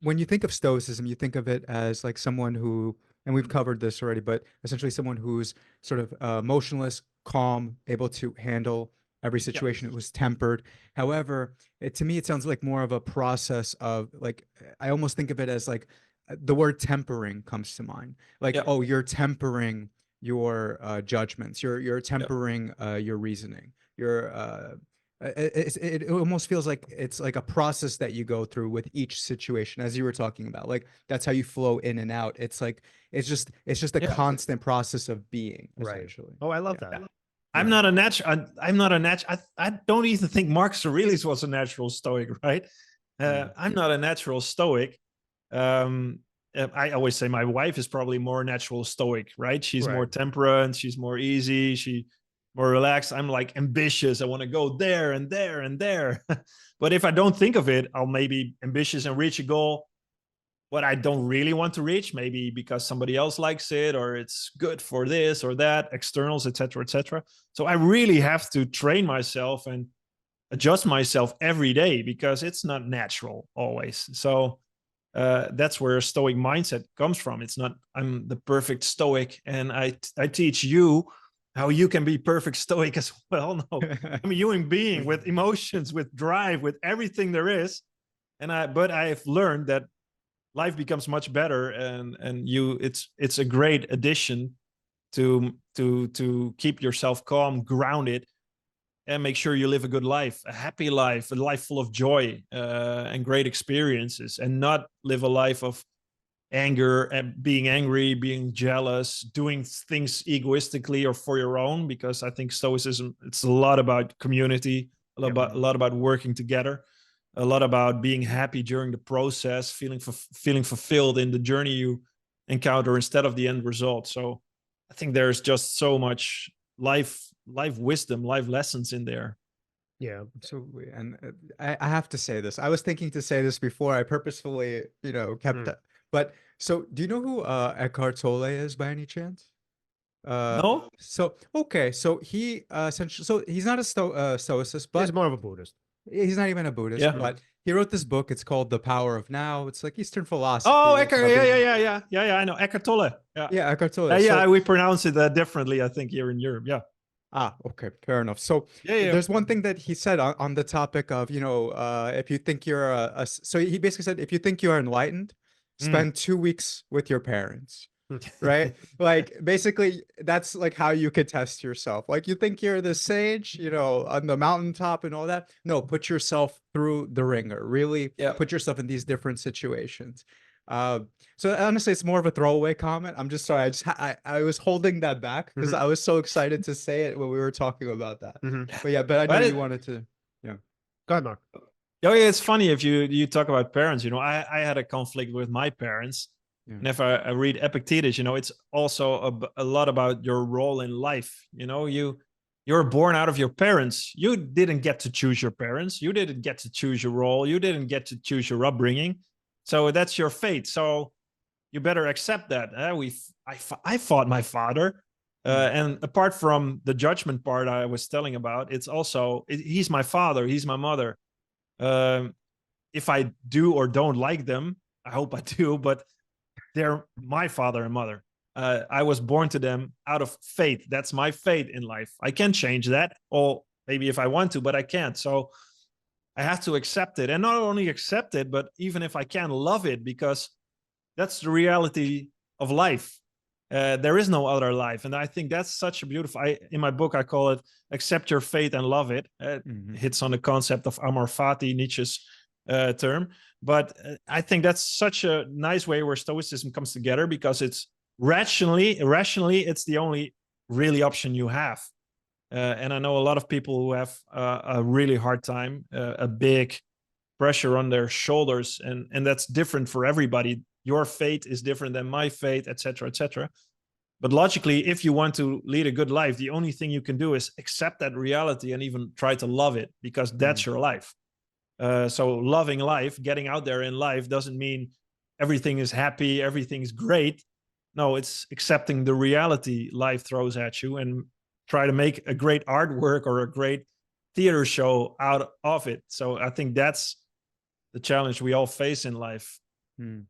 when you think of Stoicism, you think of it as like someone who, and we've covered this already, but essentially someone who's sort of motionless, calm, able to handle every situation. It was tempered. However, to me, it sounds like more of a process of like, I almost think of it as like the word tempering comes to mind. Like, oh, you're tempering your judgments. You're tempering your reasoning. It almost feels like it's like a process that you go through with each situation, as you were talking about. Like, that's how you flow in and out. It's like it's just a constant process of being, essentially. Oh, I love that. I'm not a natural. I'm not a natural. I don't even think Marcus Aurelius was a natural Stoic, right? I'm not a natural Stoic. I always say my wife is probably more natural Stoic, right? She's more temperate, she's more easy, she more relaxed. I'm like ambitious. I want to go there and there and there. But if I don't think of it, I'll maybe ambitious and reach a goal, what I don't really want to reach, maybe because somebody else likes it or it's good for this or that, externals, etc., etc. So I really have to train myself and adjust myself every day because it's not natural always. So that's where a Stoic mindset comes from. It's not, I'm the perfect Stoic and I teach you how you can be perfect Stoic as well. No, I'm a human being with emotions, with drive, with everything there is. But I've learned that life becomes much better, and it's a great addition to keep yourself calm, grounded, and make sure you live a good life, a happy life, a life full of joy and great experiences, and not live a life of anger and being angry, being jealous, doing things egoistically or for your own, because I think Stoicism, it's a lot about community, a lot about working together, a lot about being happy during the process, feeling fulfilled in the journey you encounter instead of the end result. So I think there's just so much life wisdom, life lessons in there. Yeah. Absolutely. And I have to say this. I was thinking to say this before. I purposefully, kept that. But so do you know who Eckhart Tolle is by any chance? No? Okay. So he essentially, so he's not a stoicist, but He's more of a Buddhist. he's not even a Buddhist, Yeah. but he wrote this book. It's called The Power of Now. It's like Eastern philosophy. Oh, Eckhart. Yeah. I know Eckhart Tolle. Yeah. Yeah, Eckhart Tolle. Yeah. We pronounce it differently, I think, here in Europe. Yeah. Okay, fair enough. So Yeah. there's one thing that he said on the topic of, if you think you're so he basically said, if you think you are enlightened, spend 2 weeks with your parents, right? Like basically that's like how you could test yourself. Like you think you're the sage, on the mountaintop and all that. No, put yourself through the ringer. Really put yourself in these different situations. So honestly, it's more of a throwaway comment. I'm just sorry. I was holding that back because I was so excited to say it when we were talking about that. But yeah, but I know you wanted to. Yeah. Go ahead, Mark. Oh yeah, it's funny if you talk about parents. I had a conflict with my parents, and if I read Epictetus, it's also a lot about your role in life. You're born out of your parents. You didn't get to choose your parents. You didn't get to choose your role. You didn't get to choose your upbringing. So that's your fate. So you better accept that. I fought my father. And apart from the judgment part I was telling about, it's also, he's my father. He's my mother. If I do or don't like them, I hope I do, but they're my father and mother. I was born to them out of fate. That's my fate in life. I can't change that. Or maybe if I want to, but I can't. So I have to accept it, and not only accept it, but even if I can, love it, because that's the reality of life. There is no other life, and I think that's such a beautiful. In my book, I call it "Accept Your Fate and Love It." Hits on the concept of amor fati, Nietzsche's term, but I think that's such a nice way where Stoicism comes together, because it's irrationally, it's the only really option you have. And I know a lot of people who have a really hard time, a big pressure on their shoulders, and that's different for everybody. Your fate is different than my fate, etc., etc. But logically, if you want to lead a good life, the only thing you can do is accept that reality and even try to love it, because that's your life. So loving life, getting out there in life, doesn't mean everything is happy, everything's great. No, it's accepting the reality life throws at you and try to make a great artwork or a great theater show out of it. So I think that's the challenge we all face in life.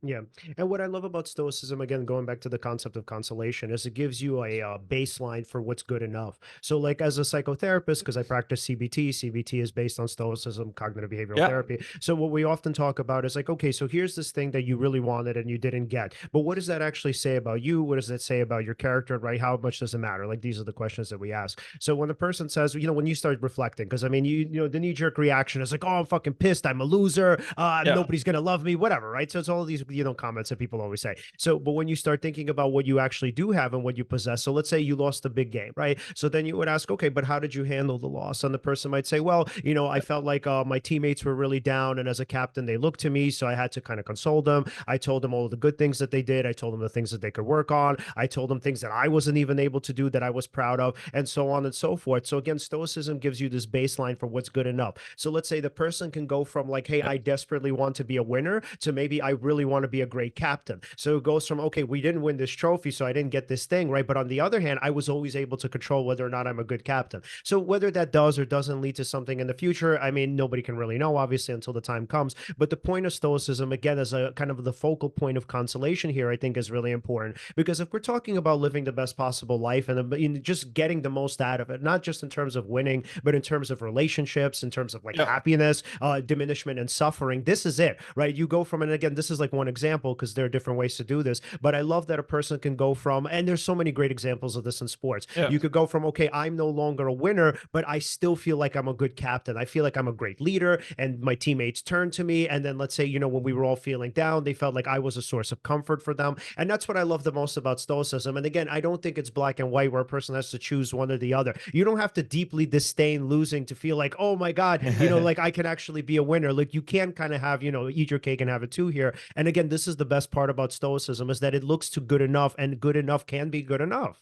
Yeah. And what I love about Stoicism, again, going back to the concept of consolation, is it gives you a baseline for what's good enough. So like as a psychotherapist, because I practice CBT is based on Stoicism, cognitive behavioral therapy. So what we often talk about is like, okay, so here's this thing that you really wanted and you didn't get. But what does that actually say about you? What does that say about your character, right? How much does it matter? Like these are the questions that we ask. So when a person says, when you start reflecting, because I mean, the knee-jerk reaction is like, oh, I'm fucking pissed. I'm a loser. Nobody's going to love me, whatever, right? So it's all of these, comments that people always say. So, but when you start thinking about what you actually do have and what you possess, so let's say you lost a big game, right? So then you would ask, okay, but how did you handle the loss? And the person might say, well, I felt like my teammates were really down, and as a captain, they looked to me, so I had to kind of console them. I told them all of the good things that they did. I told them the things that they could work on. I told them things that I wasn't even able to do that I was proud of, and so on and so forth. So again, Stoicism gives you this baseline for what's good enough. So let's say the person can go from like, hey, I desperately want to be a winner, to maybe I really want to be a great captain. So it goes from, okay, we didn't win this trophy, so I didn't get this thing, right? But on the other hand, I was always able to control whether or not I'm a good captain. So whether that does or doesn't lead to something in the future, I mean, nobody can really know, obviously, until the time comes. But the point of Stoicism, again, as a kind of the focal point of consolation here, I think is really important, because if we're talking about living the best possible life and just getting the most out of it, not just in terms of winning, but in terms of relationships, in terms of like happiness, diminishment and suffering, this is it, right? You go from, and again, this is is like one example because there are different ways to do this. But I love that a person can go from, and there's so many great examples of this in sports. Yeah. You could go from, okay, I'm no longer a winner, but I still feel like I'm a good captain. I feel like I'm a great leader, and my teammates turn to me. And then let's say, you know, when we were all feeling down, they felt like I was a source of comfort for them. And that's what I love the most about Stoicism. And again, I don't think it's black and white where a person has to choose one or the other. You don't have to deeply disdain losing to feel like, oh my God, you know, like I can actually be a winner. Like you can kind of have, you know, eat your cake and have it too here. And again, this is the best part about Stoicism, is that it looks to good enough, and good enough can be good enough.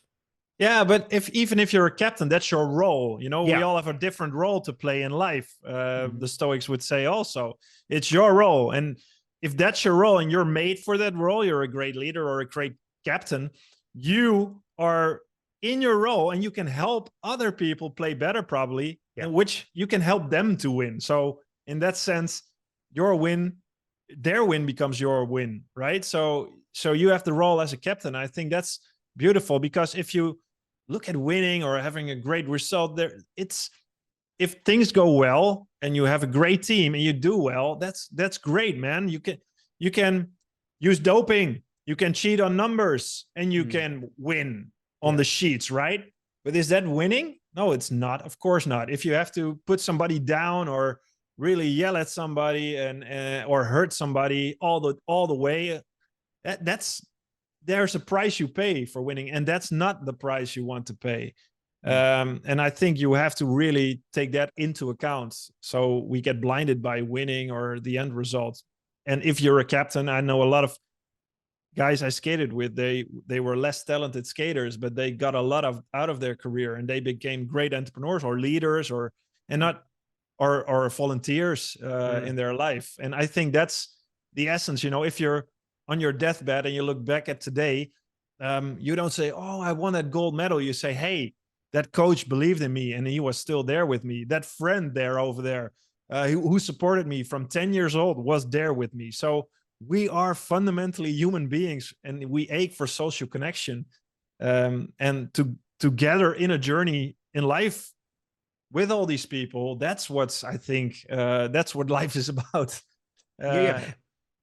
Yeah, but even if you're a captain, that's your role. You know, Yeah. we all have a different role to play in life. The Stoics would say also, it's your role. And if that's your role and you're made for that role, you're a great leader or a great captain, you are in your role and you can help other people play better probably, Yeah. in which you can help them to win. So in that sense, your win, their win becomes your win, right? So you have the role as a captain. I think that's beautiful, because if you look at winning or having a great result there, it's, if things go well and you have a great team and you do well, that's great, man. You can use doping, you can cheat on numbers, and you can win on the sheets, right? But is that winning? No, it's not. Of course not. If you have to put somebody down or really yell at somebody and or hurt somebody all the way, there's a price you pay for winning, and that's not the price you want to pay. And I think you have to really take that into account, so we get blinded by winning or the end result. And if you're a captain, I know a lot of guys I skated with, they were less talented skaters, but they got a lot out of their career, and they became great entrepreneurs or leaders or volunteers in their life. And I think that's the essence. You know, if you're on your deathbed and you look back at today, you don't say, oh, I won that gold medal. You say, hey, that coach believed in me and he was still there with me. That friend there over there who supported me from 10 years old was there with me. So we are fundamentally human beings, and we ache for social connection, and together in a journey in life with all these people. That's what's, I think, that's what life is about. Yeah.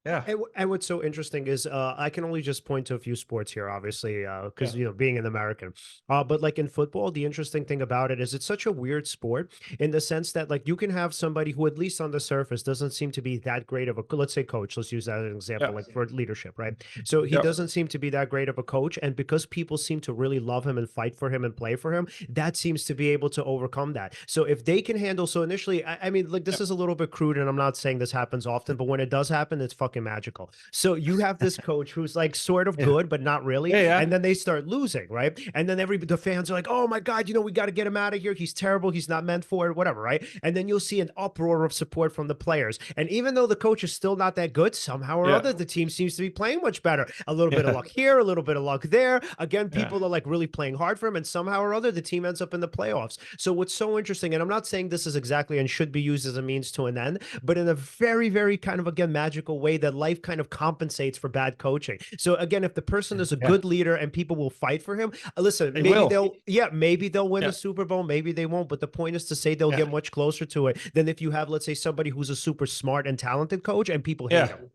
Yeah. And what's so interesting is I can only just point to a few sports here, obviously, because, you know, being an American. But like in football, the interesting thing about it is it's such a weird sport in the sense that, like, you can have somebody who, at least on the surface, doesn't seem to be that great of a, let's say, coach. Let's use that as an example, like for leadership, right? So he doesn't seem to be that great of a coach. And because people seem to really love him and fight for him and play for him, that seems to be able to overcome that. So if they can handle, so initially, I mean, like, this is a little bit crude, and I'm not saying this happens often, but when it does happen, it's fucking magical. So you have this coach who's like sort of good, but not really. And then they start losing, right? And then the fans are like, oh my God, you know, we got to get him out of here. He's terrible. He's not meant for it, whatever, right? And then you'll see an uproar of support from the players. And even though the coach is still not that good, somehow or other, the team seems to be playing much better. A little bit of luck here, a little bit of luck there. Again, people are like really playing hard for him, and somehow or other, the team ends up in the playoffs. So what's so interesting, and I'm not saying this is exactly and should be used as a means to an end, but in a very, very kind of, again, magical way, that life kind of compensates for bad coaching. So again, if the person is a good leader and people will fight for him, listen, maybe they'll win a Super Bowl, maybe they won't, but the point is to say they'll get much closer to it than if you have, let's say, somebody who's a super smart and talented coach and people hate him.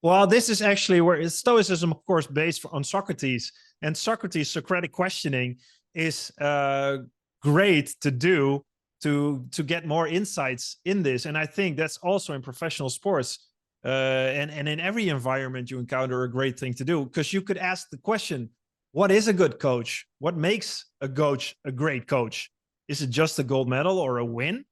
Well, this is actually where Stoicism, of course, based on Socrates, and Socrates' Socratic questioning is great to do to get more insights in this. And I think that's also in professional sports. And in every environment you encounter, a great thing to do, because you could ask the question, what is a good coach? What makes a coach a great coach? Is it just a gold medal or a win?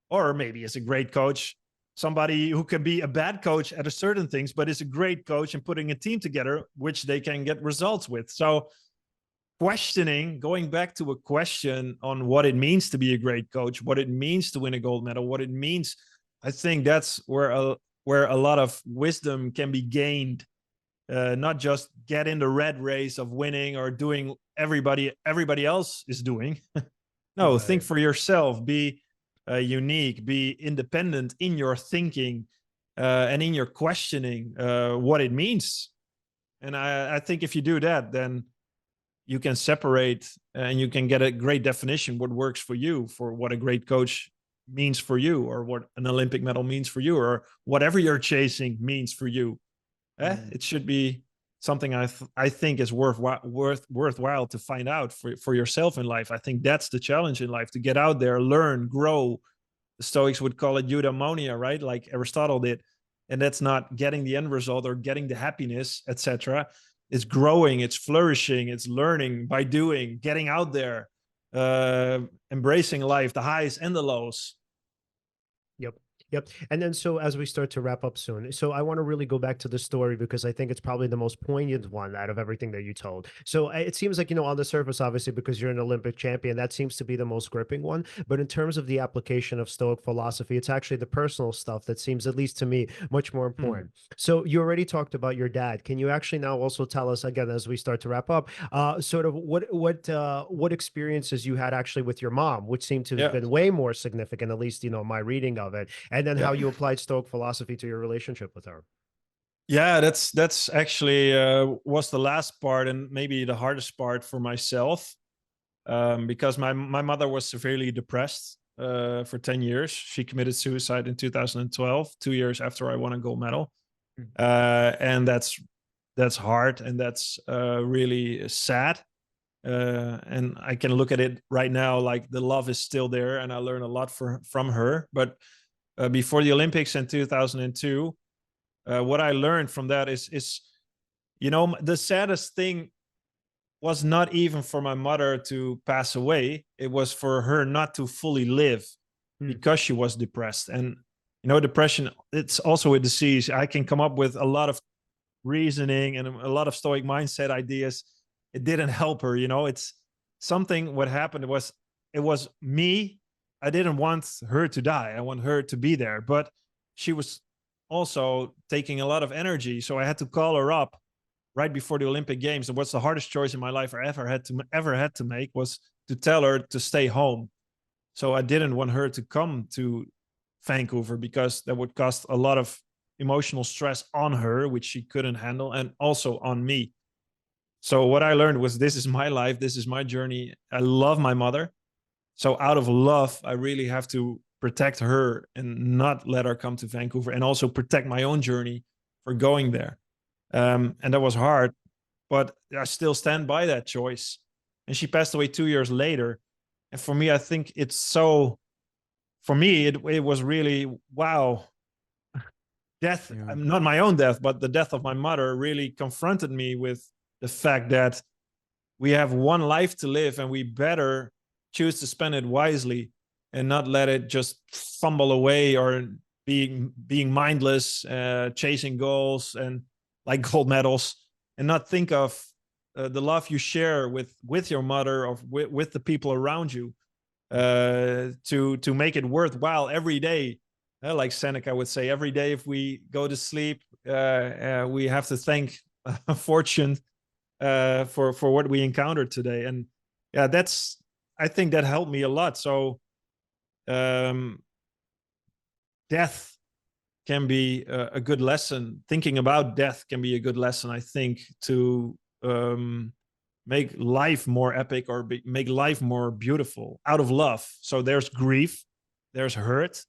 Or maybe is a great coach somebody who can be a bad coach at a certain things, but is a great coach in putting a team together, which they can get results with. So questioning, going back to a question on what it means to be a great coach, what it means to win a gold medal, what it means, I think that's where a lot of wisdom can be gained. Not just get in the red race of winning or doing everybody else is doing. No, think for yourself, be unique, be independent in your thinking and in your questioning what it means. And I think if you do that, then you can separate and you can get a great definition what works for you, for what a great coach means for you, or what an Olympic medal means for you, or whatever you're chasing means for you. It should be something I think is worthwhile to find out for yourself in life. I think that's the challenge in life, to get out there, learn, grow. The Stoics would call it eudaimonia, right? Like Aristotle did. And that's not getting the end result or getting the happiness, etc. It's growing, it's flourishing, it's learning by doing, getting out there, embracing life, the highs and the lows. Yep. Yep. And then, so as we start to wrap up soon, so I want to really go back to the story because I think it's probably the most poignant one out of everything that you told. So it seems like, on the surface, obviously, because you're an Olympic champion, that seems to be the most gripping one. But in terms of the application of Stoic philosophy, it's actually the personal stuff that seems, at least to me, much more important. So you already talked about your dad. Can you actually now also tell us, again, as we start to wrap up, sort of what experiences you had actually with your mom, which seemed to have been way more significant, at least, my reading of it, and then how you applied Stoic philosophy to your relationship with her? Yeah, that's actually was the last part, and maybe the hardest part for myself, because my mother was severely depressed for 10 years. She committed suicide in 2012, 2 years after I won a gold medal. And that's hard, and that's really sad. And I can look at it right now, like the love is still there, and I learn a lot from her. But before the Olympics in 2002, what I learned from that is the saddest thing was not even for my mother to pass away. It was for her not to fully live because she was depressed. And depression, it's also a disease. I can come up with a lot of reasoning and a lot of Stoic mindset ideas. It didn't help her. It's something. What happened was, it was me. I didn't want her to die. I want her to be there, but she was also taking a lot of energy. So I had to call her up right before the Olympic Games. And what's the hardest choice in my life I ever had to make was to tell her to stay home. So I didn't want her to come to Vancouver, because that would cost a lot of emotional stress on her, which she couldn't handle, and also on me. So what I learned was, this is my life. This is my journey. I love my mother. So out of love, I really have to protect her and not let her come to Vancouver, and also protect my own journey for going there. And that was hard, but I still stand by that choice. And she passed away 2 years later. And for me, I think it's so, for me, it was really, wow. Death, not my own death, but the death of my mother really confronted me with the fact that we have one life to live, and we better choose to spend it wisely and not let it just fumble away, or being mindless, chasing goals and like gold medals, and not think of the love you share with your mother, or with the people around you, to make it worthwhile every day. Like Seneca would say, every day if we go to sleep, we have to thank fortune for what we encountered today. And yeah, I think that helped me a lot. So death can be a good lesson. Thinking about death can be a good lesson, I think, to make life more epic, or make life more beautiful out of love. So there's grief, there's hurt,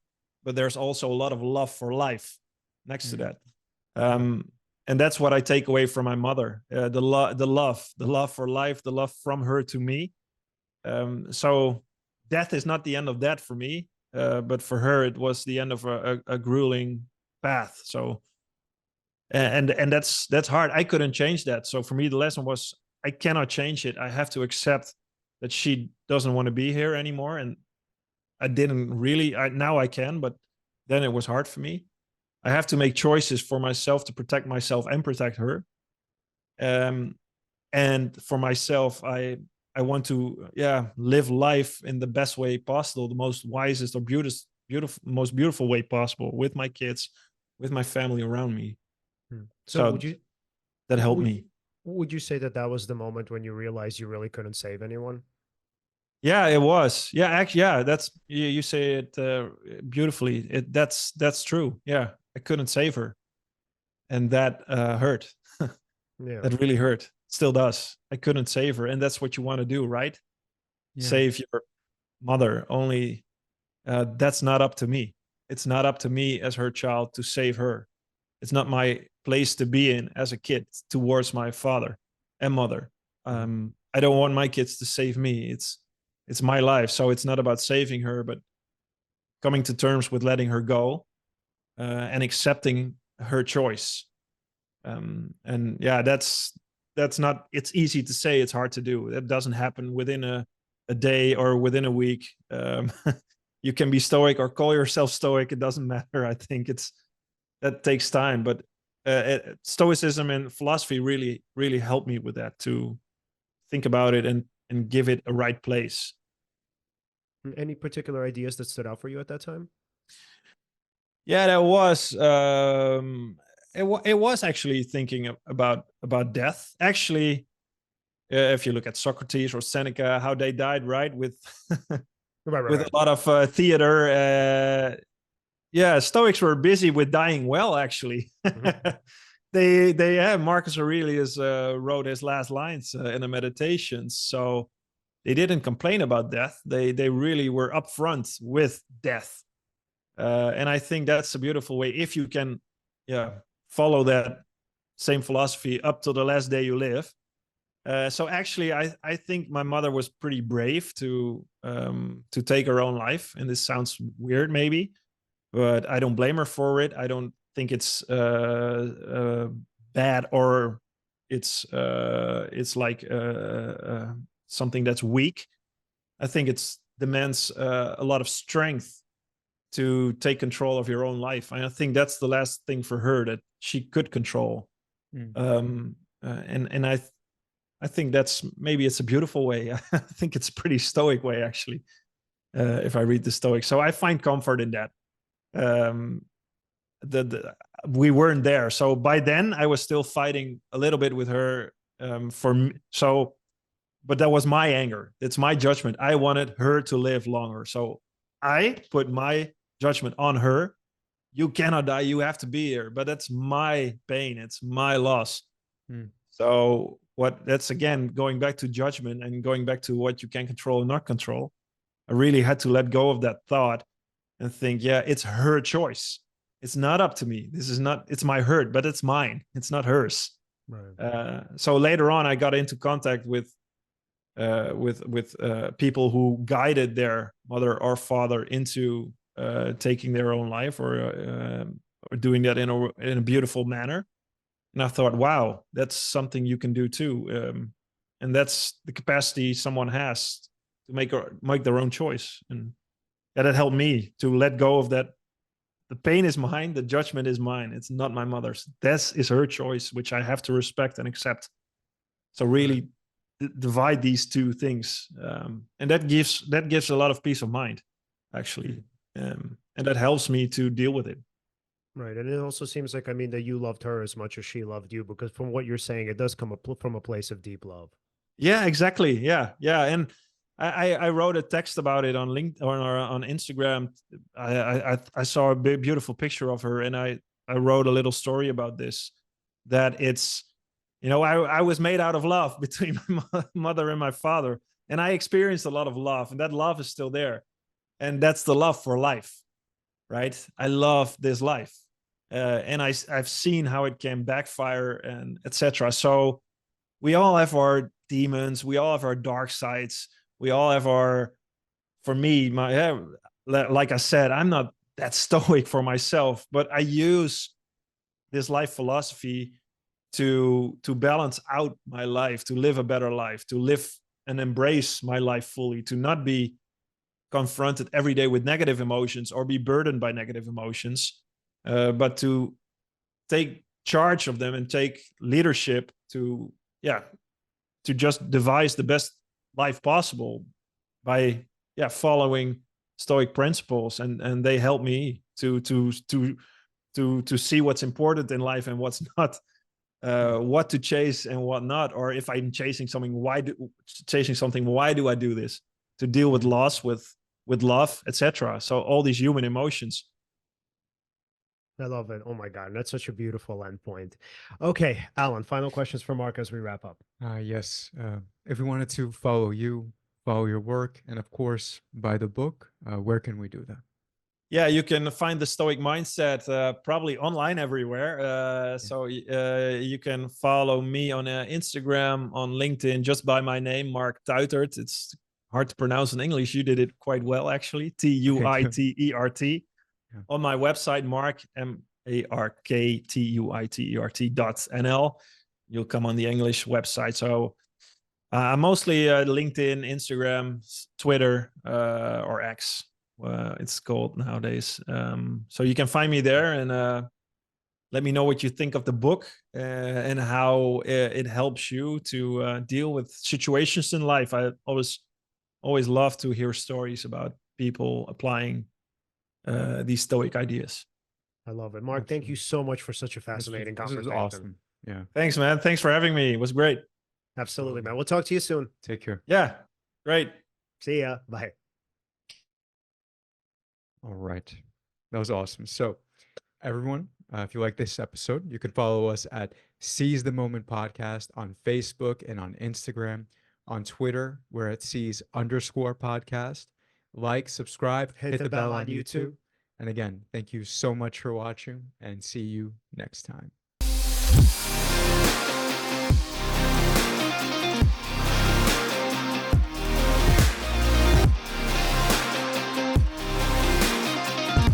but there's also a lot of love for life next to that. And that's what I take away from my mother, the love for life, the love from her to me. So death is not the end of that for me, but for her, it was the end of a grueling path. So, and that's hard. I couldn't change that. So for me, the lesson was, I cannot change it. I have to accept that she doesn't want to be here anymore. And I didn't really, now I can, but then it was hard for me. I have to make choices for myself to protect myself and protect her. And for myself, I want to, live life in the best way possible, the most wisest or most beautiful way possible, with my kids, with my family around me. So that helped me. Would you say that was the moment when you realized you really couldn't save anyone? Yeah, it was. Yeah, actually, yeah, that's, you say it beautifully. That's true. Yeah, I couldn't save her, and that hurt. That really hurt. Still does. I couldn't save her, and that's what you want to do, right? Save your mother. Only that's not up to me. It's not up to me as her child to save her. It's not my place to be in as a kid towards my father and mother. I don't want my kids to save me. It's my life, so it's not about saving her, but coming to terms with letting her go, and accepting her choice. And yeah, that's not, it's easy to say, it's hard to do. That doesn't happen within a day or within a week. You can be stoic or call yourself stoic, it doesn't matter. I think that takes time, but stoicism and philosophy really helped me with that, to think about it and give it a right place. Any particular ideas that stood out for you at that time? Yeah, that was it was actually thinking about death. Actually, if you look at Socrates or Seneca, how they died, right, with with a lot of theater. Yeah, Stoics were busy with dying well, actually. They Marcus Aurelius wrote his last lines in a meditation, so they didn't complain about death. They really were upfront with death. And I think that's a beautiful way, if you can, follow that same philosophy up to the last day you live. So actually, I think my mother was pretty brave to take her own life, and this sounds weird maybe, but I don't blame her for it. I don't think it's bad, or it's like something that's weak. I think it's demands a lot of strength to take control of your own life. And I think that's the last thing for her that she could control. And I think that's, maybe it's a beautiful way. I think it's a pretty stoic way, actually, if I read the Stoics. So I find comfort in that. We weren't there. So by then I was still fighting a little bit with her for me. So, but that was my anger. It's my judgment. I wanted her to live longer. So I put my judgment on her. You cannot die. You have to be here. But that's my pain. It's my loss. So that's again, going back to judgment and going back to what you can control and not control. I really had to let go of that thought and think, yeah, it's her choice. It's not up to me. This is not, it's my hurt, but it's mine. It's not hers. Right. So later on, I got into contact with people who guided their mother or father into taking their own life, or doing that in a beautiful manner. And I thought, wow, that's something you can do too. And that's the capacity someone has to make their own choice. And that helped me to let go of that. The pain is mine. The judgment is mine. It's not my mother's. This is her choice, which I have to respect and accept. So really divide these two things. And that gives a lot of peace of mind, actually. And that helps me to deal with it. Right. And it also seems like, I mean, that you loved her as much as she loved you, because from what you're saying, it does come from a place of deep love. Yeah, exactly. Yeah. And I wrote a text about it on LinkedIn or on Instagram. I saw a beautiful picture of her, and I wrote a little story about this, that it's, I was made out of love between my mother and my father, and I experienced a lot of love, and that love is still there. And that's the love for life, right? I love this life. And I've seen how it can backfire, and etc. So we all have our demons. We all have our dark sides. We all have for me, like I said, I'm not that stoic for myself, but I use this life philosophy to balance out my life, to live a better life, to live and embrace my life fully, to not be confronted every day with negative emotions or be burdened by negative emotions, but to take charge of them and take leadership to just devise the best life possible by following Stoic principles, and they help me to see what's important in life and what's not, what to chase and what not, or if I'm chasing something, why do I do this? To deal with loss with love, etc. So all these human emotions. I love it. Oh my God, that's such a beautiful endpoint. Okay, Alan, final questions for Mark as we wrap up. Yes. If we wanted to follow you, follow your work, and of course, buy the book, where can we do that? yeah, you can find the Stoic Mindset probably online everywhere. So you can follow me on Instagram, on LinkedIn, just by my name, Mark Tuitert. It's hard to pronounce in English. You did it quite well, actually. Tuitert. Yeah. On my website, Mark, MarkTuitert.nl. You'll come on the English website. So mostly LinkedIn, Instagram, Twitter, or X. It's called nowadays. So you can find me there, and let me know what you think of the book and how it helps you to deal with situations in life. I always love to hear stories about people applying these Stoic ideas. I love it. Mark, Absolutely. thank you so much for such a fascinating This was conversation. awesome. Yeah. Thanks, man. Thanks for having me. It was great. Absolutely, man. We'll talk to you soon. Take care. Yeah, great. See ya. Bye. All right. That was awesome. So, everyone, if you like this episode, you can follow us at Seize the Moment Podcast on Facebook and on Instagram. On Twitter, we're at Seize_podcast. Like, subscribe, hit the bell on YouTube. And again, thank you so much for watching, and see you next time.